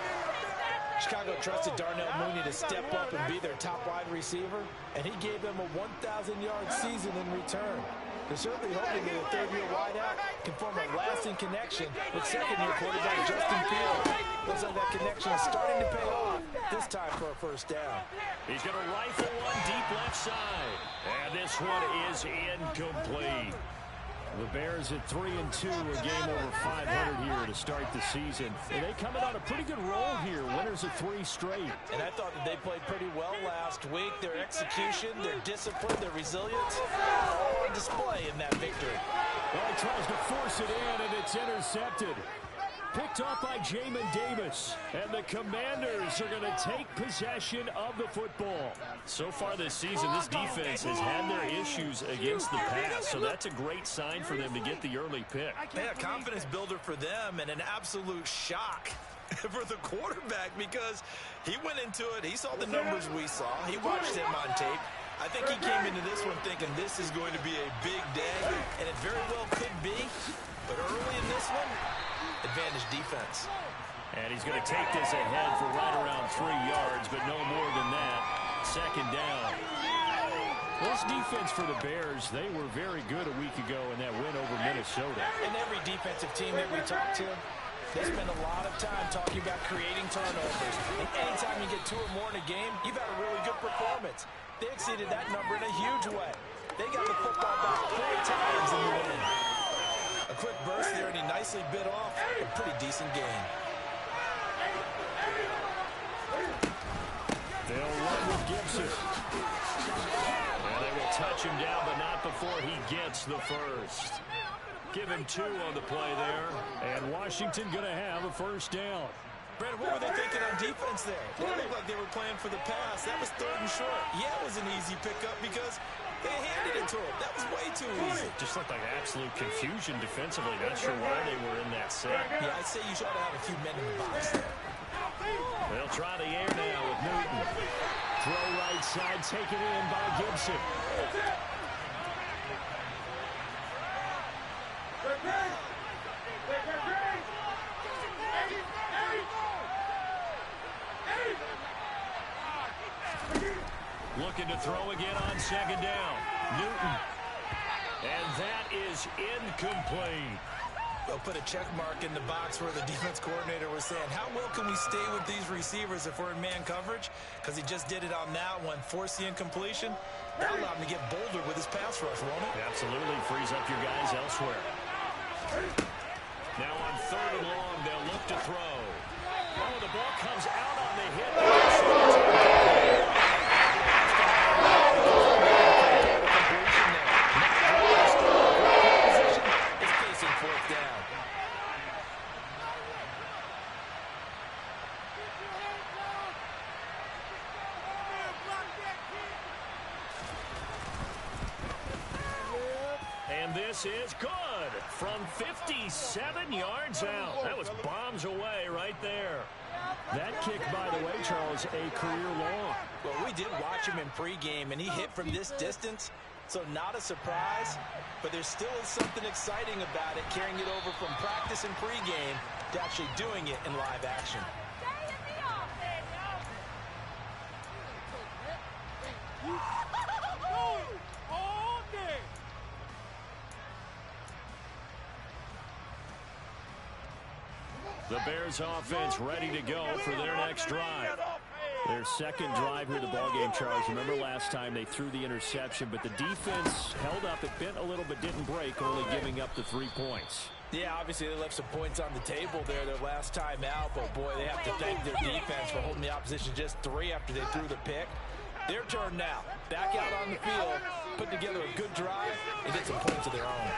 Chicago trusted Darnell Mooney to step up and be their top wide receiver, and he gave them a 1,000-yard season in return. They're certainly hoping that a third-year wideout can form a lasting connection with second-year quarterback Justin Fields. Looks like that connection is starting to pay off, this time for a first down. He's going to rifle one deep left side. And this one is incomplete. The Bears at 3-2, a game over 500 here to start the season. And they coming on a pretty good roll here, winners of 3 straight. And I thought that they played pretty well last week. Their execution, their discipline, their resilience, all on display in that victory. Well, he tries to force it in, and it's intercepted. Picked off by Jamin Davis. And the Commanders are going to take possession of the football. So far this season, this defense has had their issues against the pass, so that's a great sign for them to get the early pick. Yeah, confidence builder for them and an absolute shock for the quarterback because he went into it. He saw the numbers we saw. He watched him on tape. I think he came into this one thinking this is going to be a big day, and it very well could be. But early in this one, advantage defense. And he's going to take this ahead for right around 3 yards, but no more than that. Second down. This defense for the Bears, they were very good a week ago in that win over Minnesota. And every defensive team that we talk to, they spend a lot of time talking about creating turnovers. And anytime you get 2 or more in a game, you've had a really good performance. They exceeded that number in a huge way. They got the football back 4 times in the win. A quick burst there, and he nicely bit off a pretty decent gain. They'll run with Gibson. And they will touch him down, but not before he gets the first. Give him 2 on the play there. And Washington going to have a first down. Brandon, what were they thinking on defense there? It looked like they were playing for the pass. That was 3rd and short. Yeah, it was an easy pickup because they handed it to him. That was way too easy. Just looked like absolute confusion defensively. Not sure why they were in that set. Yeah, I'd say you should have had a few men in the box there. They'll try the air now with Newton. Throw right side, taken in by Gibson. Looking to throw again on second down. Newton. And that is incomplete. They'll put a check mark in the box where the defense coordinator was saying, how well can we stay with these receivers if we're in man coverage? Because he just did it on that one, force the incompletion. That allowed him to get bolder with his pass rush, won't it? Absolutely frees up your guys elsewhere. Now on third and long, they'll look to throw. Oh, the ball comes out on the hit. It's facing fourth down. And this is good from 57 yards out. That was bombs away right there. That kick, by the way, Charles, a career long. Well, we did watch him in pregame, and he hit from this distance, so not a surprise. But there still is something exciting about it, carrying it over from practice and pregame to actually doing it in live action. The Bears offense ready to go for their next drive. Their second drive here of the ballgame, Charles. Remember last time they threw the interception, but the defense held up. It bent a little but didn't break, only giving up the 3 points. Yeah, obviously they left some points on the table there their last time out, but boy, they have to thank their defense for holding the opposition just 3 after they threw the pick. Their turn now. Back out on the field, put together a good drive, and get some points of their own.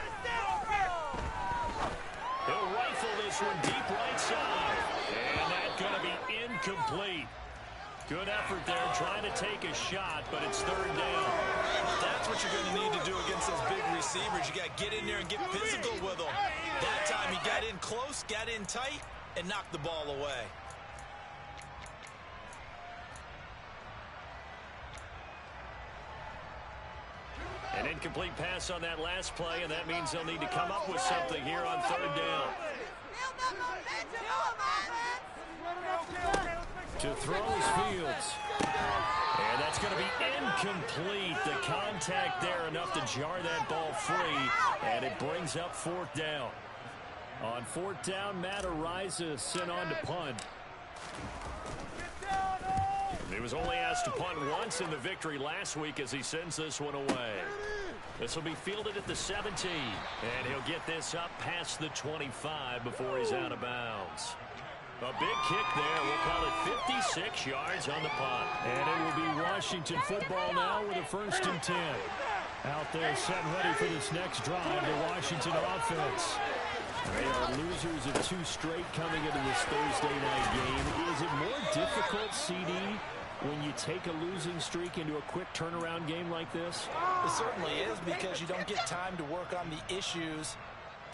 They'll rifle this one deep right side. And that's going to be incomplete. Good effort there, trying to take a shot, but it's third down. That's what you're going to need to do against those big receivers. You got to get in there and get physical with them. That time he got in close, got in tight, and knocked the ball away. An incomplete pass on that last play, and that means they'll need to come up with something here on third down. To throw is Fields. And that's going to be incomplete. The contact there enough to jar that ball free, and it brings up fourth down. On fourth down, Matt Araiza sent on to punt. He was only asked to punt once in the victory last week as he sends this one away. This will be fielded at the 17, and he'll get this up past the 25 before he's out of bounds. A big kick there. We'll call it 56 yards on the punt. And it will be Washington football now with a 1st and 10. Out there set ready for this next drive, the Washington offense. They are losers of 2 straight coming into this Thursday night game. Is it more difficult, CD, when you take a losing streak into a quick turnaround game like this? It certainly is, because you don't get time to work on the issues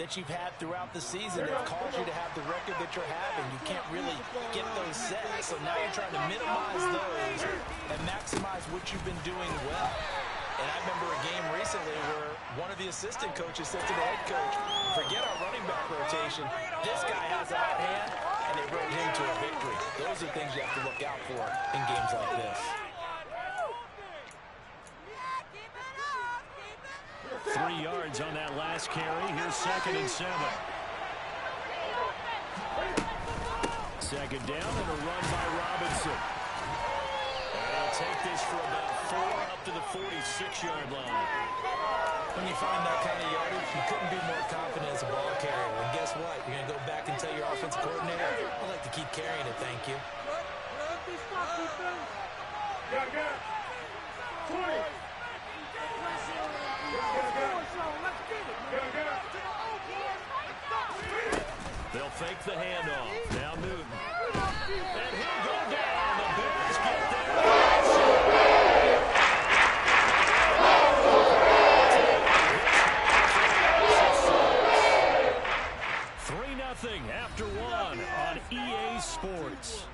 that you've had throughout the season that have caused you to have the record that you're having. You can't really get those set. So now you're trying to minimize those and maximize what you've been doing well. And I remember a game recently where one of the assistant coaches said to the head coach, forget our running back rotation. This guy has a hot hand, and they rode him to a victory. Those are things you have to look out for in games like this. 3 yards on that last carry. Here's 2nd and 7. Second down and a run by Robinson. And he'll take this for about 4 up to the 46-yard line. When you find that kind of yardage, you couldn't be more confident as a ball carrier. And guess what? You're going to go back and tell your offensive coordinator, I'd like to keep carrying it, thank you. They'll fake the handoff. Now Newton. And he'll go down. The Bears get there. 3-0 after 1 on EA Sports.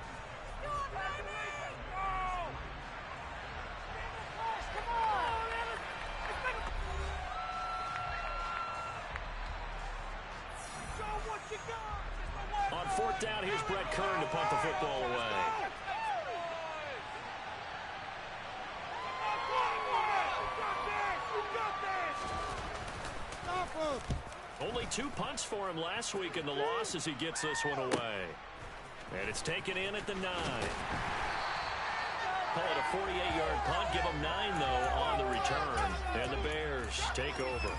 On fourth down, here's Brett Kern to punt the football away. Only 2 punts for him last week in the loss as he gets this one away. And it's taken in at the 9. Call it a 48-yard punt. Give them 9, though, on the return. And the Bears take over.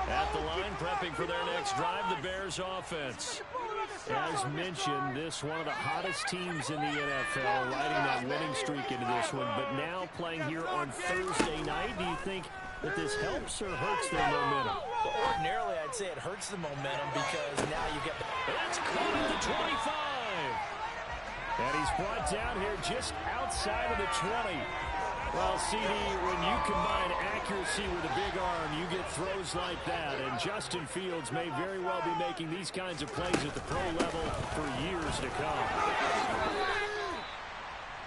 At the line, prepping for their next drive, the Bears offense. As mentioned, this one of the hottest teams in the NFL, riding that winning streak into this one. But now playing here on Thursday night, do you think that this helps or hurts their momentum? Well, ordinarily, I'd say it hurts the momentum because now you get... That's caught at the 25. And he's brought down here just outside of the 20. Well, CD, when you combine accuracy with a big arm, you get throws like that. And Justin Fields may very well be making these kinds of plays at the pro level for years to come.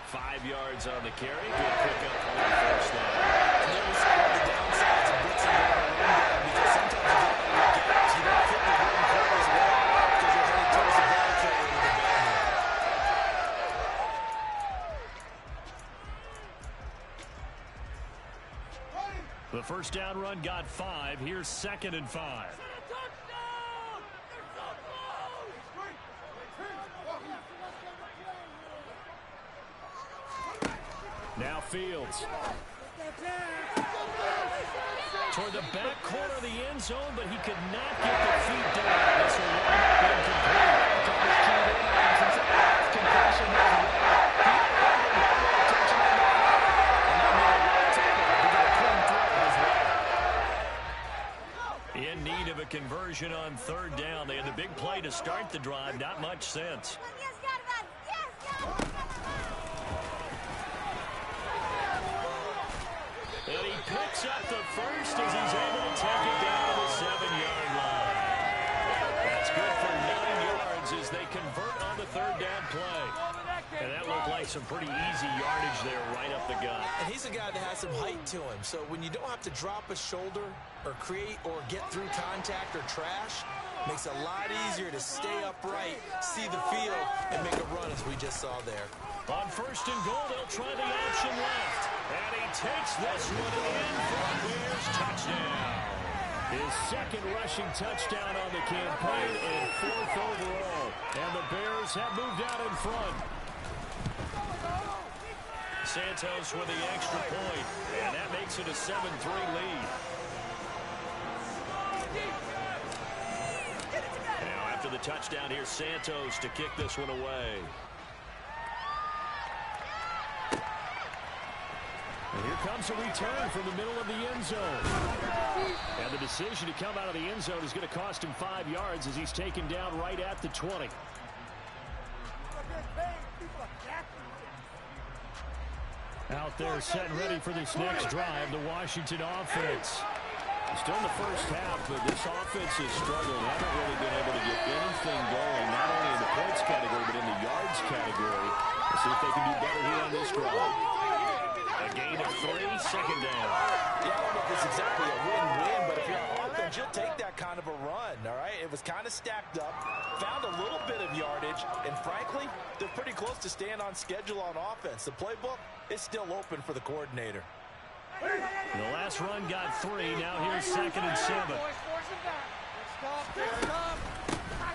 5 yards on the carry. Good pickup on the first down. And then we saw the downsides of blitzing going around because sometimes you get out of the gaps. You don't fit the run play as well because you're headed towards the ball carrier in the band. The first down run got 5. Here's 2nd and 5. Now Fields. Toward the back corner of the end zone, but he could not get the feet down. This will wind up incomplete. In need of a conversion on 3rd down. They had the big play to start the drive. Not much sense. And he picks up the first as he's able to take it down to the 7-yard line. That's good for 9 yards as they convert on the 3rd down play. And that looked like some pretty easy yardage there right up the gut. And he's a guy that has some height to him. So when you don't have to drop a shoulder or create or get through contact or trash, makes it a lot easier to stay upright, see the field, and make a run as we just saw there. On 1st and goal, they'll try the option left. And he takes this one in for a Bears touchdown. His 2nd rushing touchdown on the campaign and 4th overall. And the Bears have moved out in front. Santos with the extra point, and that makes it a 7-3 lead. Now after the touchdown, here's Santos to kick this one away. And here comes a return from the middle of the end zone. And the decision to come out of the end zone is going to cost him 5 yards as he's taken down right at the 20. Out there set and ready for this next drive, the Washington offense. Still in the first half, but this offense has struggled. Haven't really been able to get anything going, not only in the points category, but in the yards category. Let's see if they can do better here on this drive. A gain of 3, 2nd down. Yeah, I don't know if it's exactly a win-win, but if you're on offense, you'll take that kind of a run, all right? It was kind of stacked up, found a little bit of yardage, and frankly, they're pretty close to staying on schedule on offense. The playbook is still open for the coordinator. The last run got 3. Now here's 2nd and 7.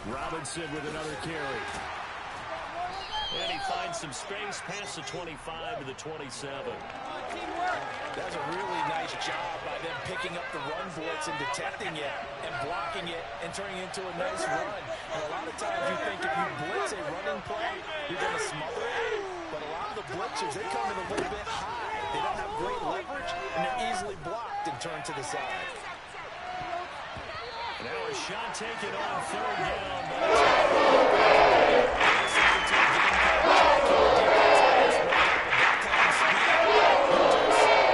Robinson with another carry. And he finds some space past the 25 to the 27. That's a really nice job by them picking up the run blitz and detecting it and blocking it and turning it into a nice run. And a lot of times you think if you blitz a running play, you're going to smother it. But a lot of the blitzers, they come in a little bit high. They don't have great leverage, and they're easily blocked and turned to the side. Now a shot taken on 3rd down.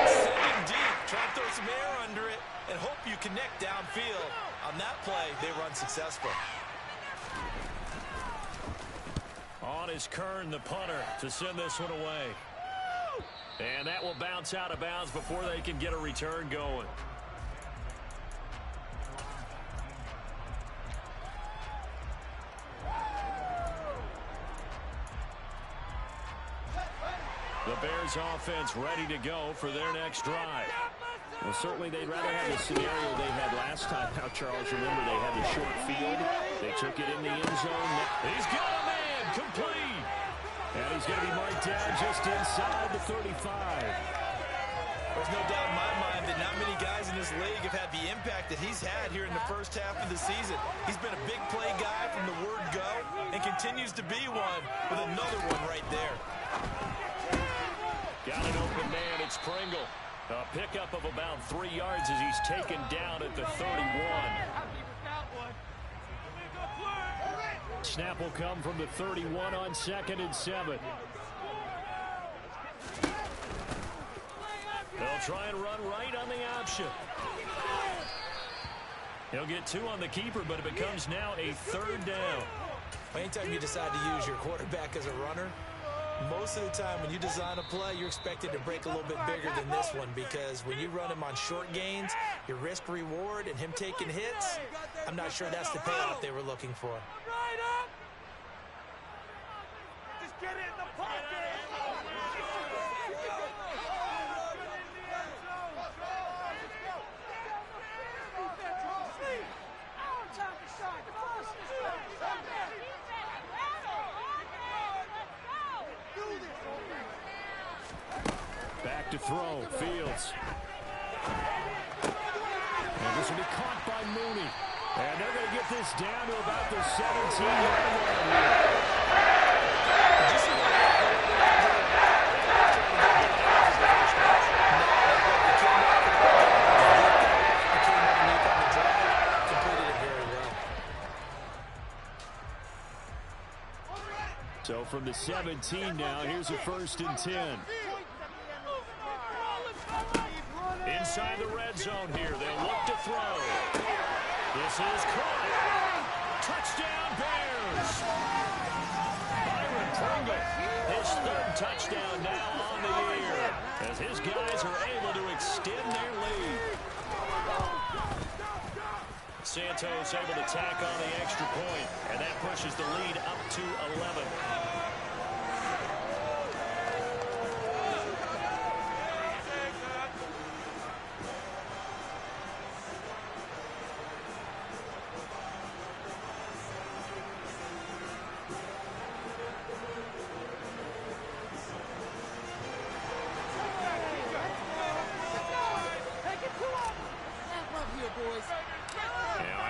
Sending deep, try to throw some air under it, and hope you connect downfield. On that play, they run successful. On is Kern, the punter, to send this one away. And that will bounce out of bounds before they can get a return going. The Bears offense ready to go for their next drive. Well, certainly they'd rather have the scenario they had last time. Now, Charles, remember they had the short field. They took it in the end zone. He's got a man, complete. And he's going to be marked down just inside the 35. There's no doubt in my mind that not many guys in this league have had the impact that he's had here in the first half of the season. He's been a big play guy from the word go and continues to be one with another one right there. Got an open man. It's Pringle. A pickup of about 3 yards as he's taken down at the 31. Snap will come from the 31 on 2nd and 7. They'll try and run right on the option. He'll get 2 on the keeper, but it becomes now a 3rd down. Anytime you decide to use your quarterback as a runner, most of the time when you design a play, you're expected to break a little bit bigger than this one, because when you run him on short gains, your risk reward and him taking hits, I'm not sure that's the payoff they were looking for. Just get it in the pocket. Back to throw, Fields. And this will be caught by Mooney. And they're going to get this down to about the 17-yard line here. So from the 17 now, here's a 1st and 10. Inside the red zone here. They'll look to throw. This is caught. Touchdown, Bears. Byron Pringle, his 3rd touchdown now on the year, as his guys are able to extend their lead. Santos able to tack on the extra point, and that pushes the lead up to 11.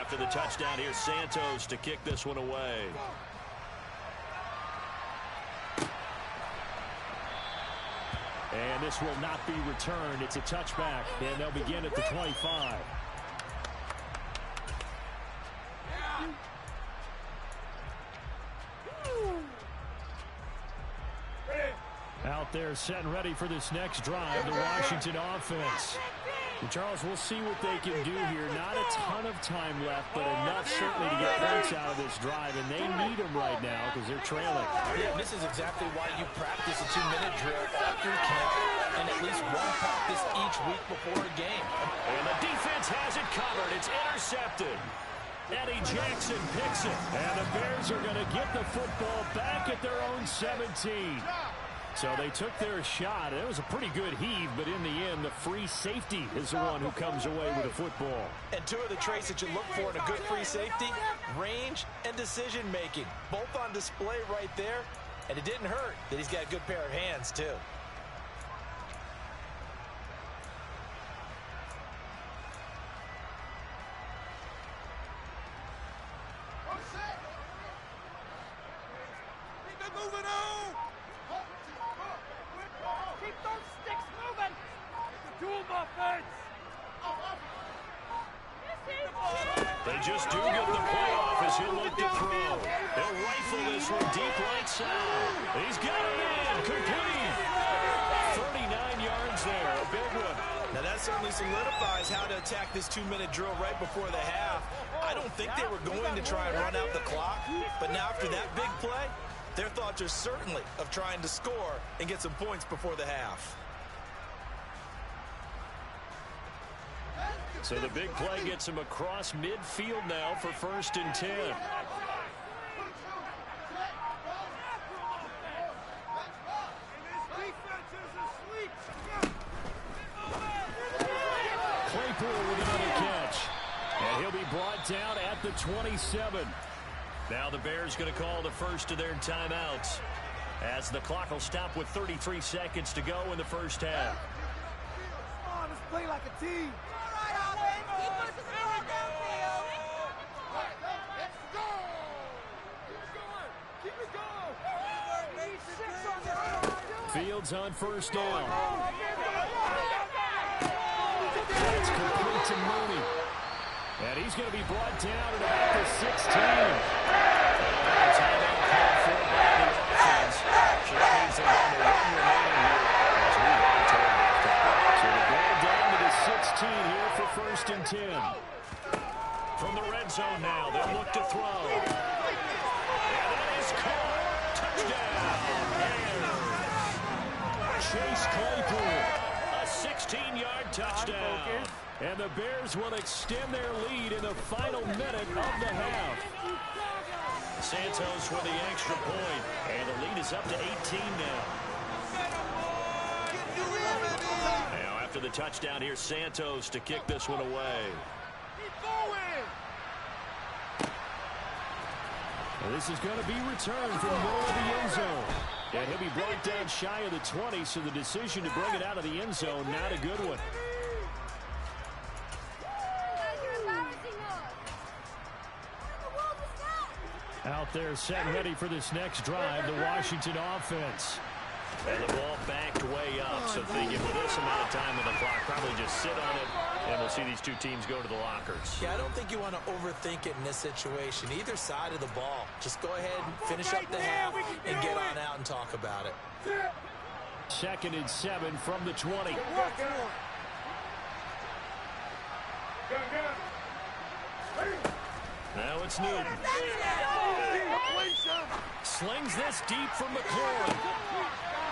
After the touchdown, here's Santos to kick this one away. And this will not be returned. It's a touchback, and they'll begin at the 25. Out there set and ready for this next drive, the Washington offense. And Charles, we'll see what they can do here. Not a ton of time left, but enough certainly to get points out of this drive, and they need them right now because they're trailing. Yeah, this is exactly why you practice a 2-minute drill all through camp and at least one practice each week before a game. And the defense has it covered. It's intercepted. Eddie Jackson picks it. And the Bears are going to get the football back at their own 17. So they took their shot. It was a pretty good heave, but in the end, the free safety is the one who comes away with the football. And 2 of the traits that you look for in a good free safety, range and decision-making, both on display right there. And it didn't hurt that he's got a good pair of hands, too. They just do get the playoff as he'll look to throw. They'll rifle this one deep right side. He's got a man, complete. 39 yards there, a big one. Now that certainly solidifies how to attack this 2-minute drill right before the half. I don't think they were going to try and run out the clock, but now after that big play, their thoughts are certainly of trying to score and get some points before the half. So the big play gets him across midfield now for 1st and 10. brought down at the 27. Now the Bears going to call the first of their timeouts, as the clock will stop with 33 seconds to go in the first half. Come on, let's play like a team. All right, offense. Keep pushing the ball downfield. Let's go. Keep it going. Fields on first down. It's complete to Mooney. And he's going to be brought down at about the 16. Timeout called for by the offense. So that means they're going to run remaining here as we head toward halftime. So the ball down to the 16 here for first and 10. From the red zone now, they'll look to throw. And that is caught. Touchdown. Chase Claypool. A 16-yard touchdown. And the Bears will extend their lead in the final minute of the half. Santos with the extra point. And the lead is up to 18 now. Now after the touchdown, here's Santos to kick this one away. Keep going. And this is going to be returned from the middle of the end zone. And he'll be brought down shy of the 20, so the decision to bring it out of the end zone, not a good one. Out there set and ready for this next drive, the Washington offense. And the ball backed way up, so thinking with this amount of time on the clock, probably just sit on it, and we'll see these two teams go to the lockers. Yeah, I don't think you want to overthink it in this situation. Either side of the ball. Just go ahead and finish up the half and get on out and talk about it. 2nd and 7 from the 20. Now it's Newton. Slings this deep from McLaurin.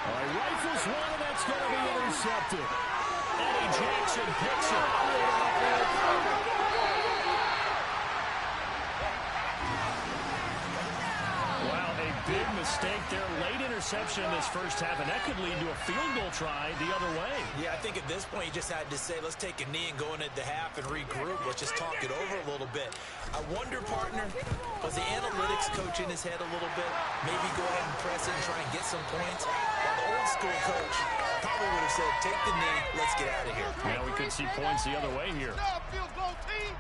Rifles one, and that's going to be intercepted. Eddie Jackson picks it. Wow, a big mistake there. Late interception in this first half, and that could lead to a field goal try the other way. Yeah, I think at this point you just had to say, let's take a knee and go into the half and regroup. Let's just talk it over a little bit. I wonder, partner, was the analytics coach in his head a little bit? Maybe go ahead and press it and try and get some points? While the old school coach probably would have said, take the knee, let's get out of here. Now we could see points the other way here. Field goal team.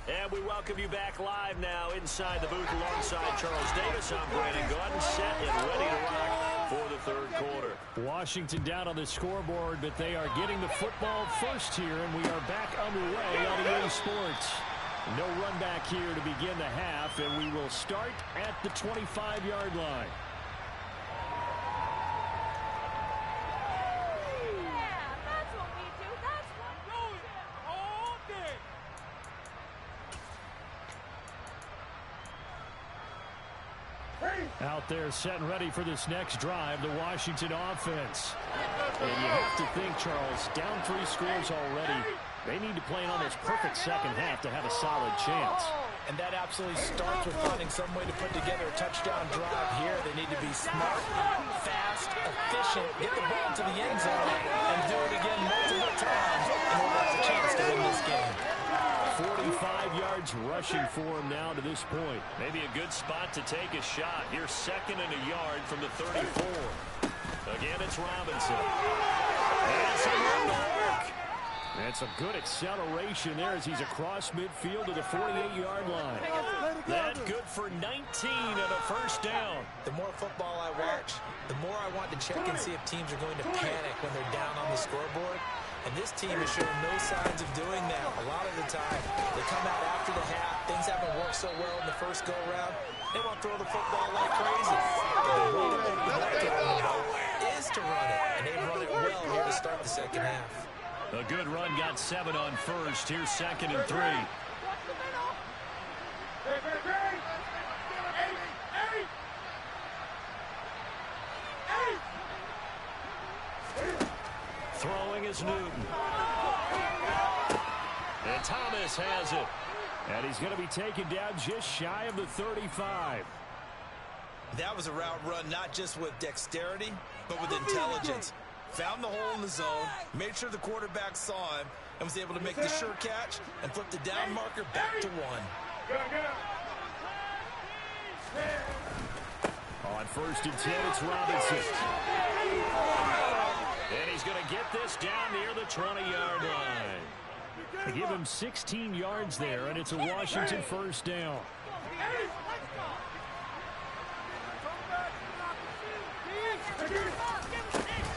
And we welcome you back live now inside the booth alongside Charles Davis. I'm Brandon Gaudin, set and ready to rock for the third quarter. Washington down on the scoreboard, but they are getting the football first here, and we are back underway on EA Sports. No run back here to begin the half, and we will start at the 25-yard line. Out there set and ready for this next drive, the Washington offense. And you have to think, Charles, down 3 scores already. They need to play an almost perfect second half to have a solid chance. And that absolutely starts with finding some way to put together a touchdown drive here. They need to be smart, fast, efficient, get the ball to the end zone, and do it again multiple times in order to have a chance to win this game. 45 yards rushing for him now to this point. Maybe a good spot to take a shot. Here's 2nd and a yard from the 34. Again, it's Robinson. And some room to work. That's a good acceleration there as he's across midfield to the 48-yard line. That good for 19 and a first down. The more football I watch, the more I want to check and see if teams are going to panic when they're down on the scoreboard. And this team has shown no signs of doing that. A lot of the time, they come out after the half. Things haven't worked so well in the first go-around. They want to throw the football like crazy. But the way to make the ball to run the ball is to run it. And they've run it well here to start the second half. A good run got 7 on first. Here's 2nd and 3. is Newton. And Thomas has it. And he's going to be taken down just shy of the 35. That was a route run not just with dexterity, but with intelligence. Found the hole in the zone, made sure the quarterback saw him, and was able to make the sure catch and flip the down marker back to 1. On 1st and 10, it's Robinson. And he's going to get this down near the 20-yard line. They give him 16 yards there, and it's a Washington 1st down.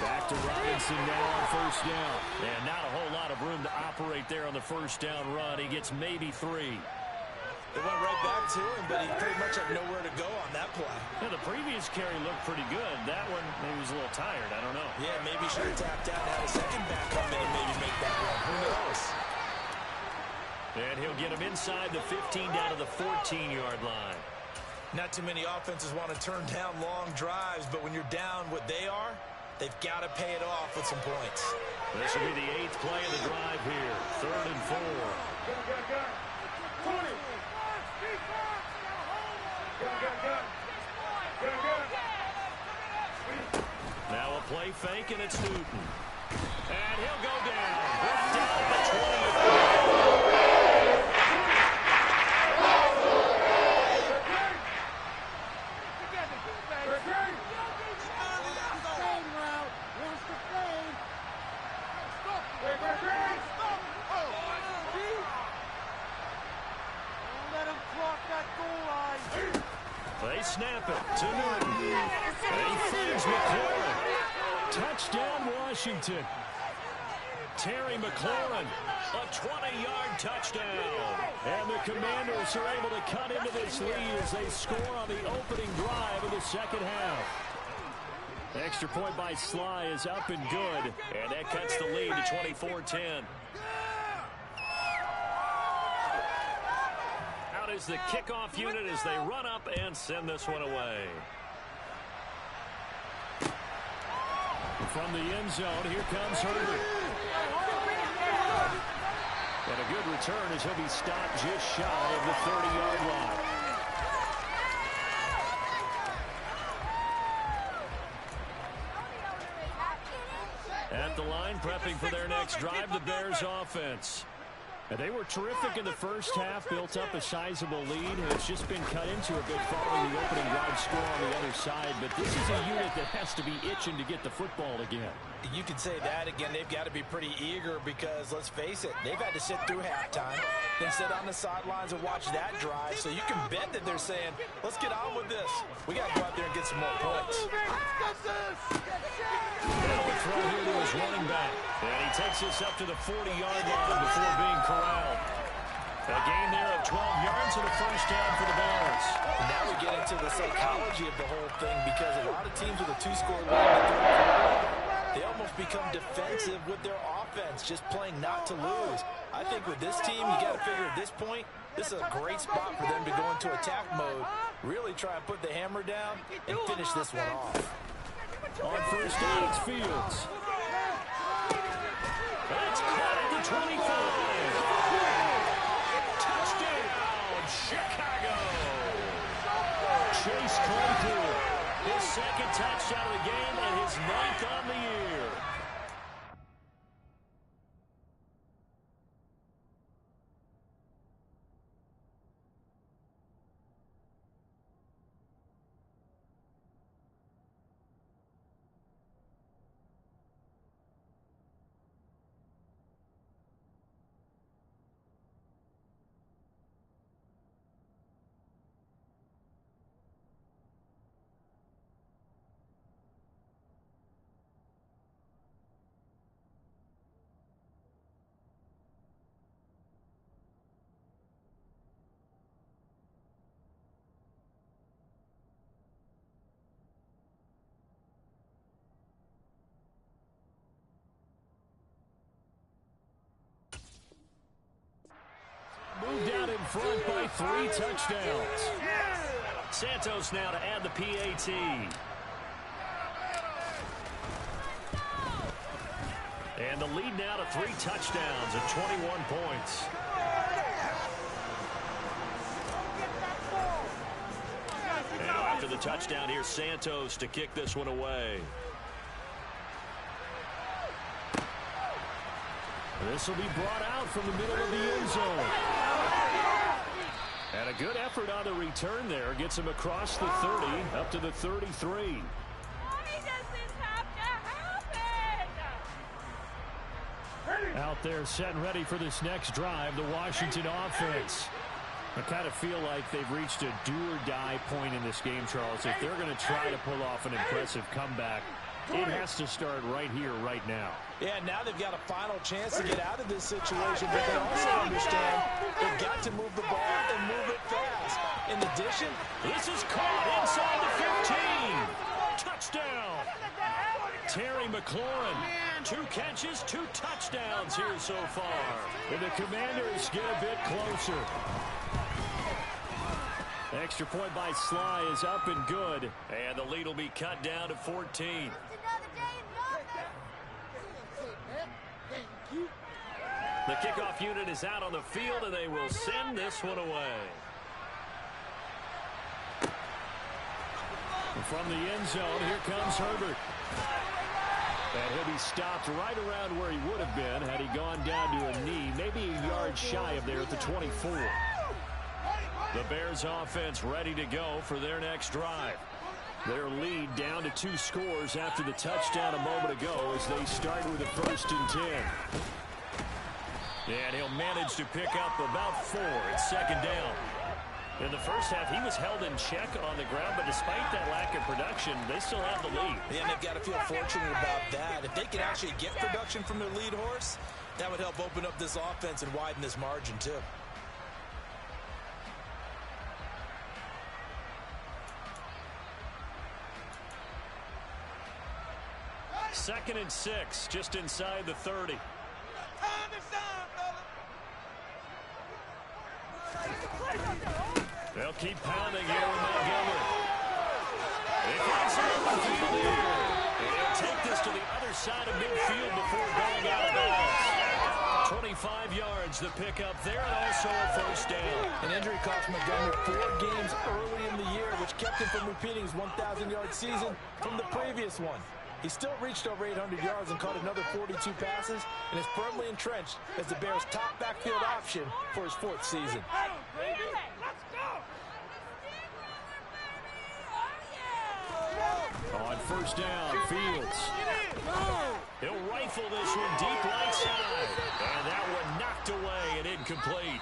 Back to Robinson now on 1st down. And not a whole lot of room to operate there on the 1st down run. He gets maybe 3. They went right back to him, but he pretty much had nowhere to go on that play. Yeah, the previous carry looked pretty good. That one, maybe was a little tired. I don't know. Yeah, maybe he should have tapped out and had a second back come in and maybe make that run. Who knows? And he'll get him inside the 15 down to the 14-yard line. Not too many offenses want to turn down long drives, but when you're down what they are, they've got to pay it off with some points. This will be the 8th play of the drive here. 3rd and 4. Now a play fake, and it's Newton. And he'll go down. Brought down at the 20. They snap it to Newton. And he finds McLaurin. Touchdown, Washington. Terry McLaurin, a 20-yard touchdown. And the Commanders are able to cut into this lead as they score on the opening drive of the second half. The extra point by Sly is up and good. And that cuts the lead to 24-10. Out is the kickoff unit as they run up and send this one away. From the end zone, here comes Herbert. And a good return as he'll be stopped just shy of the 30-yard line. At the line, prepping for their next drive, the Bears offense. And they were terrific in the first half, built up a sizable lead, and it's just been cut into a bit following the opening drive score on the other side. But this is a unit that has to be itching to get the football again. You could say that again. They've got to be pretty eager because, let's face it, they've had to sit through halftime, then sit on the sidelines and watch that drive. So you can bet that they're saying, let's get on with this. We got to go out there and get some more points. Now the throw here to his running back. And he takes this up to the 40-yard line before being corralled. A gain there of 12 yards and a 1st down for the Bears. Now we get into the psychology of the whole thing because a lot of teams with a 2-score lead in the 3rd quarter, they almost become defensive with their offense, just playing not to lose. I think with this team, you got to figure at this point, this is a great spot for them to go into attack mode, really try and put the hammer down and finish this one off. On 1st down, it's Fields. That's caught at the 25. Touchdown, Chicago. Chase Claypool. His 2nd touchdown of the game and his 9th on the year. Moved out in front by 3 touchdowns. Santos now to add the PAT. And the lead now to 3 touchdowns at 21 points. And after the touchdown, here's Santos to kick this one away. This will be brought out from the middle of the end zone. And a good effort on the return there. Gets him across the 30, up to the 33. Out there set and ready for this next drive, the Washington offense. I kind of feel like they've reached a do-or-die point in this game, Charles. If they're going to try to pull off an impressive comeback, it has to start right here, right now. Yeah, now they've got a final chance to get out of this situation, but they also understand they've got to move the ball and move it fast. In addition, this is caught inside the 15. Touchdown. Terry McLaurin, 2 catches, 2 touchdowns here so far. And the Commanders get a bit closer. Extra point by Sly is up and good. And the lead will be cut down to 14. The kickoff unit is out on the field, and they will send this one away. From the end zone, here comes Herbert. And he'll be stopped right around where he would have been had he gone down to a knee, maybe a yard shy of there at the 24. The Bears offense ready to go for their next drive. Their lead down to 2 scores after the touchdown a moment ago as they start with a 1st and 10. And he'll manage to pick up about 4 at 2nd down. In the first half, he was held in check on the ground, but despite that lack of production, they still have the lead. Yeah, and they've got to feel fortunate about that. If they can actually get production from their lead horse, that would help open up this offense and widen this margin, too. Second and 6, just inside the 30. They'll keep pounding here with Montgomery. They find some open field here. And they'll take this to the other side of midfield before going out of bounds. 25 yards the pickup there, and also a 1st down. An injury cost Montgomery 4 games early in the year, which kept him from repeating his 1,000-yard season from the previous one. He still reached over 800 yards and caught another 42 passes and is firmly entrenched as the Bears' top backfield option for his 4th season. On 1st down, Fields. He'll rifle this one deep right side. And that one knocked away and incomplete.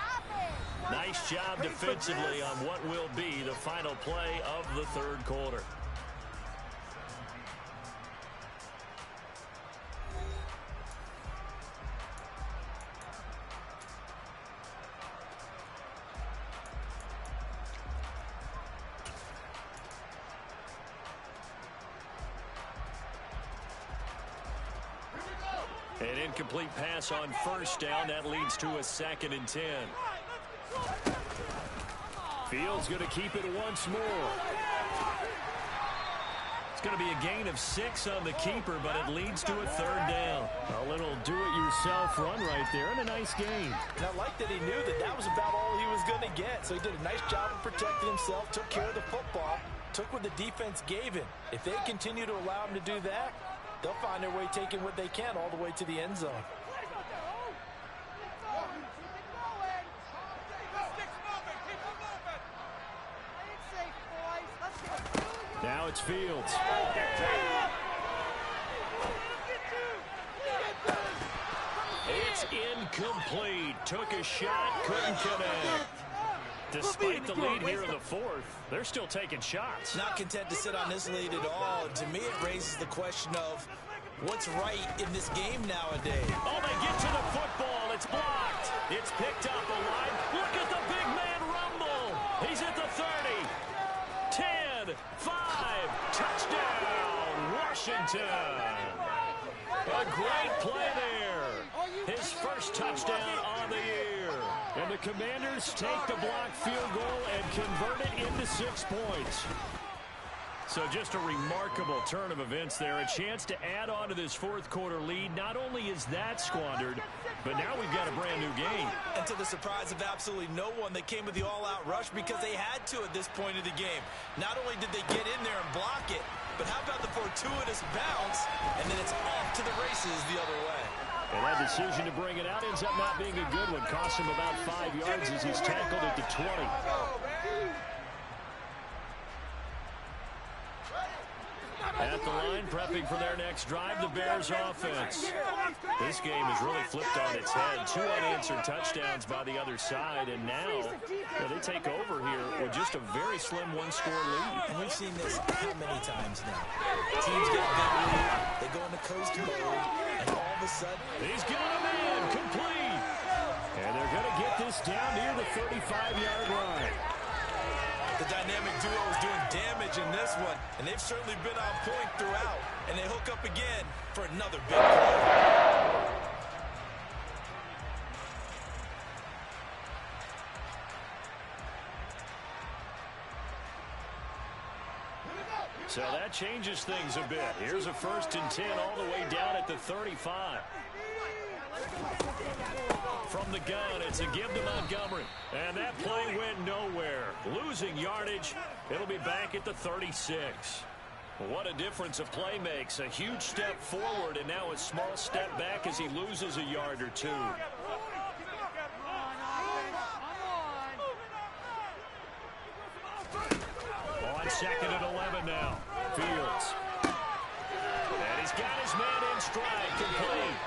Nice job defensively on what will be the final play of the 3rd quarter. An incomplete pass on 1st down. That leads to a 2nd and 10. Fields going to keep it once more. It's going to be a gain of 6 on the keeper, but it leads to a 3rd down. A little do-it-yourself run right there and a nice gain. And I like that he knew that that was about all he was going to get. So he did a nice job of protecting himself, took care of the football, took what the defense gave him. If they continue to allow him to do that, they'll find their way taking what they can all the way to the end zone. Now it's Fields. It's incomplete. Took a shot, couldn't connect. Despite the lead here in the 4th, they're still taking shots. Not content to sit on this lead at all. And to me, it raises the question of what's right in this game nowadays. Oh, they get to the football. It's blocked. It's picked up alive. Look at the big man rumble. He's at the 30. 10, 5, touchdown, Washington. A great play there. His 1st touchdown on the year. And the Commanders take the blocked field goal and convert it into 6 points. So just a remarkable turn of events there. A chance to add on to this fourth quarter lead. Not only is that squandered, but now we've got a brand new game. And to the surprise of absolutely no one, they came with the all-out rush because they had to at this point of the game. Not only did they get in there and block it, but how about the fortuitous bounce, and then it's off to the races the other way. And that decision to bring it out ends up not being a good one. Cost him about 5 yards as he's tackled at the 20. At the line, prepping for their next drive, the Bears offense. This game has really flipped on its head. 2 unanswered touchdowns by the other side, and now they take over here with just a very slim one-score lead. And we've seen this how many times now? Teams get a big lead, they go into coast mode, and all of a sudden... He's got a man, complete! And they're going to get this down near the 35-yard line. The dynamic duo is doing damage in this one, and they've certainly been on point throughout. And they hook up again for another big play. So that changes things a bit. Here's a 1st and 10 all the way down at the 35. From the gun, it's a give to Montgomery. And that play went nowhere. Losing yardage. It'll be back at the 36. What a difference a play makes. A huge step forward and now a small step back as he loses a yard or two. On 2nd and 11 now. Fields. And he's got his man in stride, complete.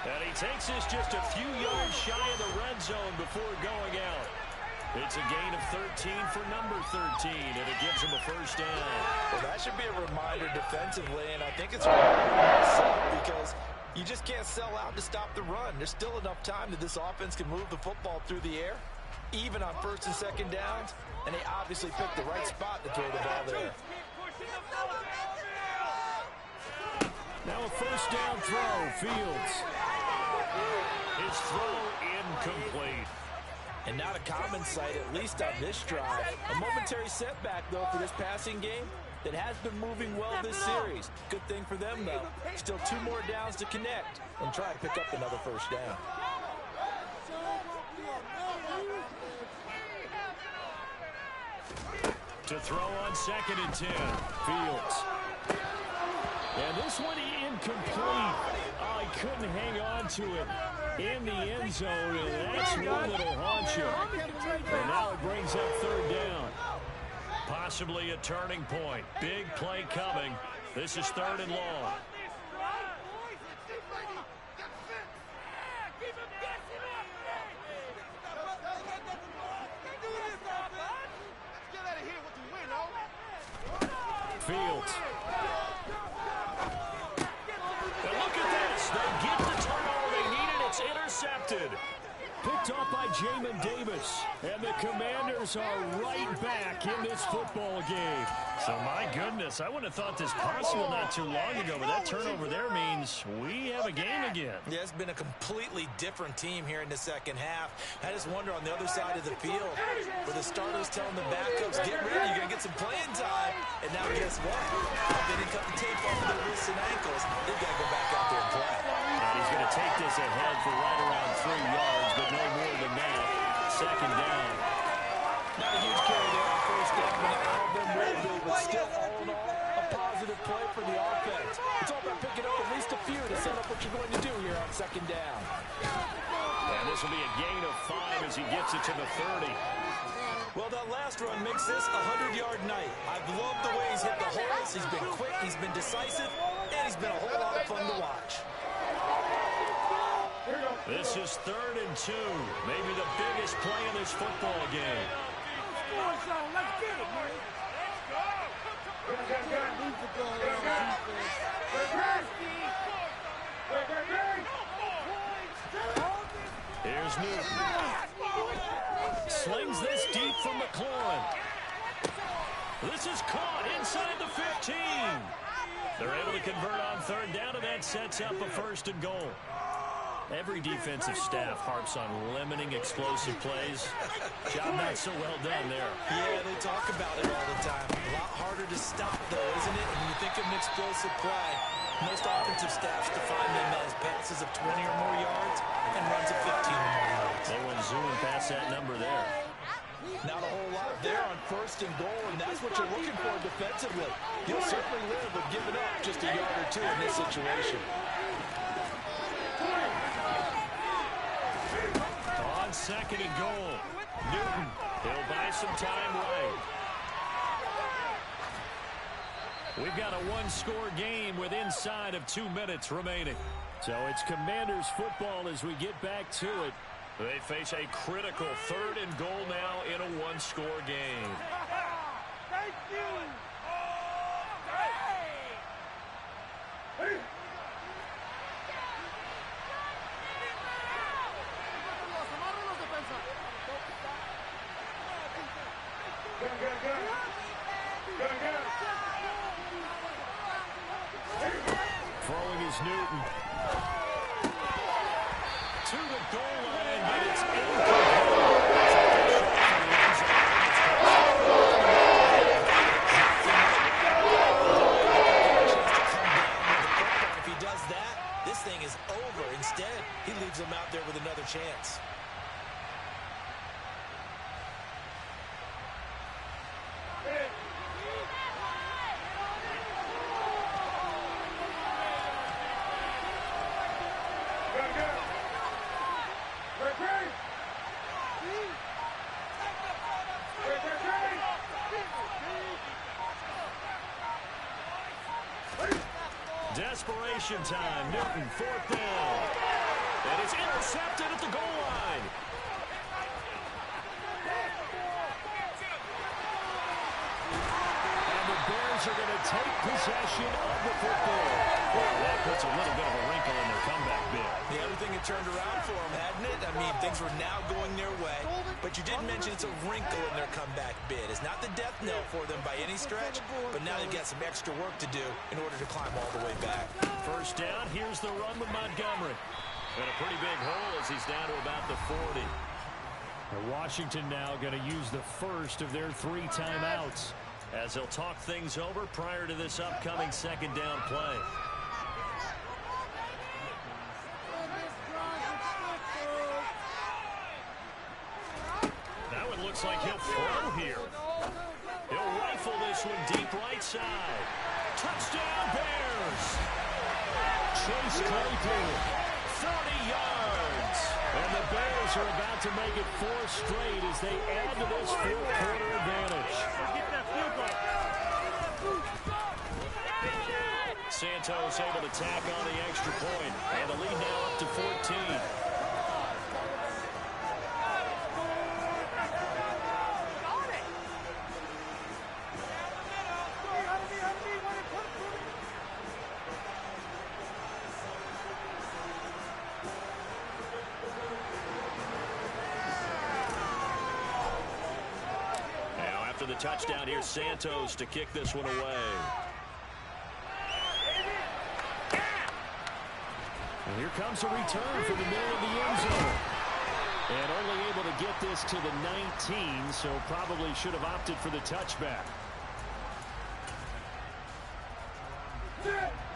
And he takes this just a few yards shy of the red zone before going out. It's a gain of 13 for number 13, and it gives him a 1st down. Well, that should be a reminder defensively, and I think it's a reminder because you just can't sell out to stop the run. There's still enough time that this offense can move the football through the air, even on 1st and 2nd downs, and they obviously picked the right spot to throw the ball there. Now a 1st down throw, Fields. His throw incomplete. And not a common sight, at least on this drive. A momentary setback, though, for this passing game that has been moving well this series. Good thing for them, though. Still 2 more downs to connect and try to pick up another 1st down. To throw on 2nd and 10, Fields. And this one incomplete. Oh, he couldn't hang on to it in the end zone, and that's one that'll haunt you. And now it brings up 3rd down. Possibly a turning point. Big play coming. This is 3rd and long. Fields. And look at this. They get the turnover they needed. It's intercepted. Picked off by Jamin Davis. And the Commanders are right back in this football game. So, my goodness, I wouldn't have thought this possible not too long ago, but that turnover there means we have a game again. Yeah, it's been a completely different team here in the 2nd half. I just wonder on the other side of the field where the starters telling the backups, get ready, you're going to get some playing time. And now guess what? They didn't cut the tape off of their wrists and ankles. They've got to go back out there and play. And he's going to take this ahead for right around 3 yards, but no more than that. 2nd down. Not a huge carry there on 1st down, but all of them will be, but still all in all, a positive play for the offense. It's all about picking up at least a few to set up what you're going to do here on 2nd down. And this will be a gain of 5 as he gets it to the 30. Well, that last run makes this a 100-yard night. I've loved the way he's hit the holes. He's been quick, he's been decisive, and he's been a whole lot of fun to watch. This is 3rd and 2. Maybe the biggest play in this football game. Let's get it, man. Here's Newton. Slings this deep from McLaurin. This is caught inside the 15. They're able to convert on 3rd down, and that sets up a 1st and goal. Every defensive staff harps on limiting explosive plays. Job not so well done there. Yeah, they talk about it all the time. A lot harder to stop, though, explosive play. Most offensive staffs define them as passes of 20 or more yards and runs of 15 or more yards. They went zooming past that number there. Not a whole lot there on 1st and goal, and that's what you're looking for defensively. You'll certainly live with giving up just a yard or two in this situation. On 2nd and goal, Newton. He'll buy some time right. We've got a one-score game with inside of 2 minutes remaining. So it's Commanders football as we get back to it. They face a critical 3rd and goal now in a one-score game. Thank you. Throwing is Newton. To the goal line, but it's If he does that, this thing is over. Instead, he leaves him out there with another chance. Desperation time. Newton, 4th down. And it's intercepted at the goal line. And the Bears are going to take possession of the football. Well, that puts a little bit of a wrinkle in their comeback bid. Yeah, everything had turned around for them, hadn't it? I mean, things were now going their way. But you did mention it's a wrinkle in their comeback bid. It's not the death knell for them by any stretch, but now they've got some extra work to do in order to climb all the way back. 1st down, here's the run with Montgomery. And a pretty big hole as he's down to about the 40. And Washington now going to use the first of their 3 timeouts as they'll talk things over prior to this upcoming 2nd down play. Now it looks like he'll throw here. He'll rifle this one deep right side. Touchdown Bears! Chase Claypool, 40 yards. And the Bears are about to make it 4 straight as they add to this 4th quarter advantage. Santos able to tack on the extra point, and the lead now up to 14. Now after the touchdown, here's Santos to kick this one away. And here comes a return from the middle of the end zone. And only able to get this to the 19, so probably should have opted for the touchback.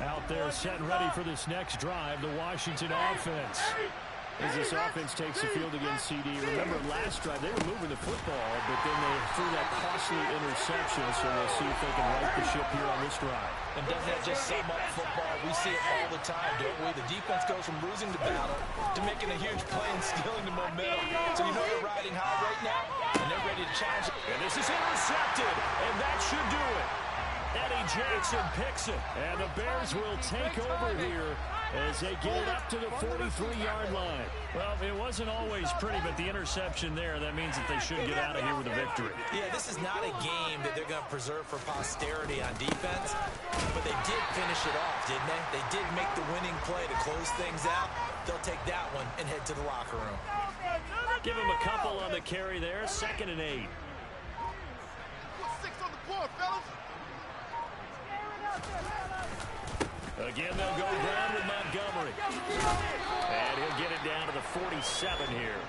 Out there set and ready for this next drive, the Washington offense. As this offense takes the field against CD. Remember last drive, they were moving the football, but then they threw that costly interception, so we'll see if they can right the ship here on this drive. And doesn't that just sum up football? We see it all the time, don't we? The defense goes from losing the battle to making a huge play and stealing the momentum. So you know they're riding high right now, and they're ready to challenge. And this is intercepted, and that should do it. Eddie Jackson picks it, and the Bears will take over here as they get it up to the 43-yard line. Well, it wasn't always pretty, but the interception there, that means that they should get out of here with a victory. Yeah, this is not a game that they're going to preserve for posterity on defense, but they did finish it off, didn't they? They did make the winning play to close things out. They'll take that one and head to the locker room. Give him a couple on the carry there, 2nd and 8. Put 6 on the board, fellas. Again, they'll go down with Montgomery. And he'll get it down to the 47 here.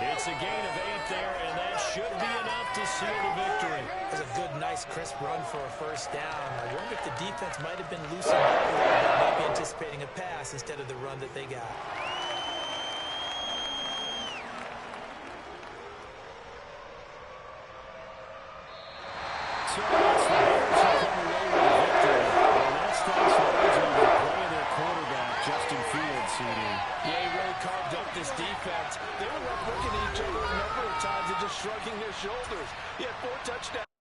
It's a gain of 8 there, and that should be enough to seal the victory. It was a good, nice Nice crisp run for a first down. I wonder if the defense might have been loosened up a little bit, maybe anticipating a pass instead of the run that they got. So it's the Bears who come away with a victory. And that's thanks largely to the play of their quarterback, Justin Fields, CD. Yeah, he really carved up this defense. They were left looking at each other a number of times and just shrugging their shoulders. He had 4 touchdowns.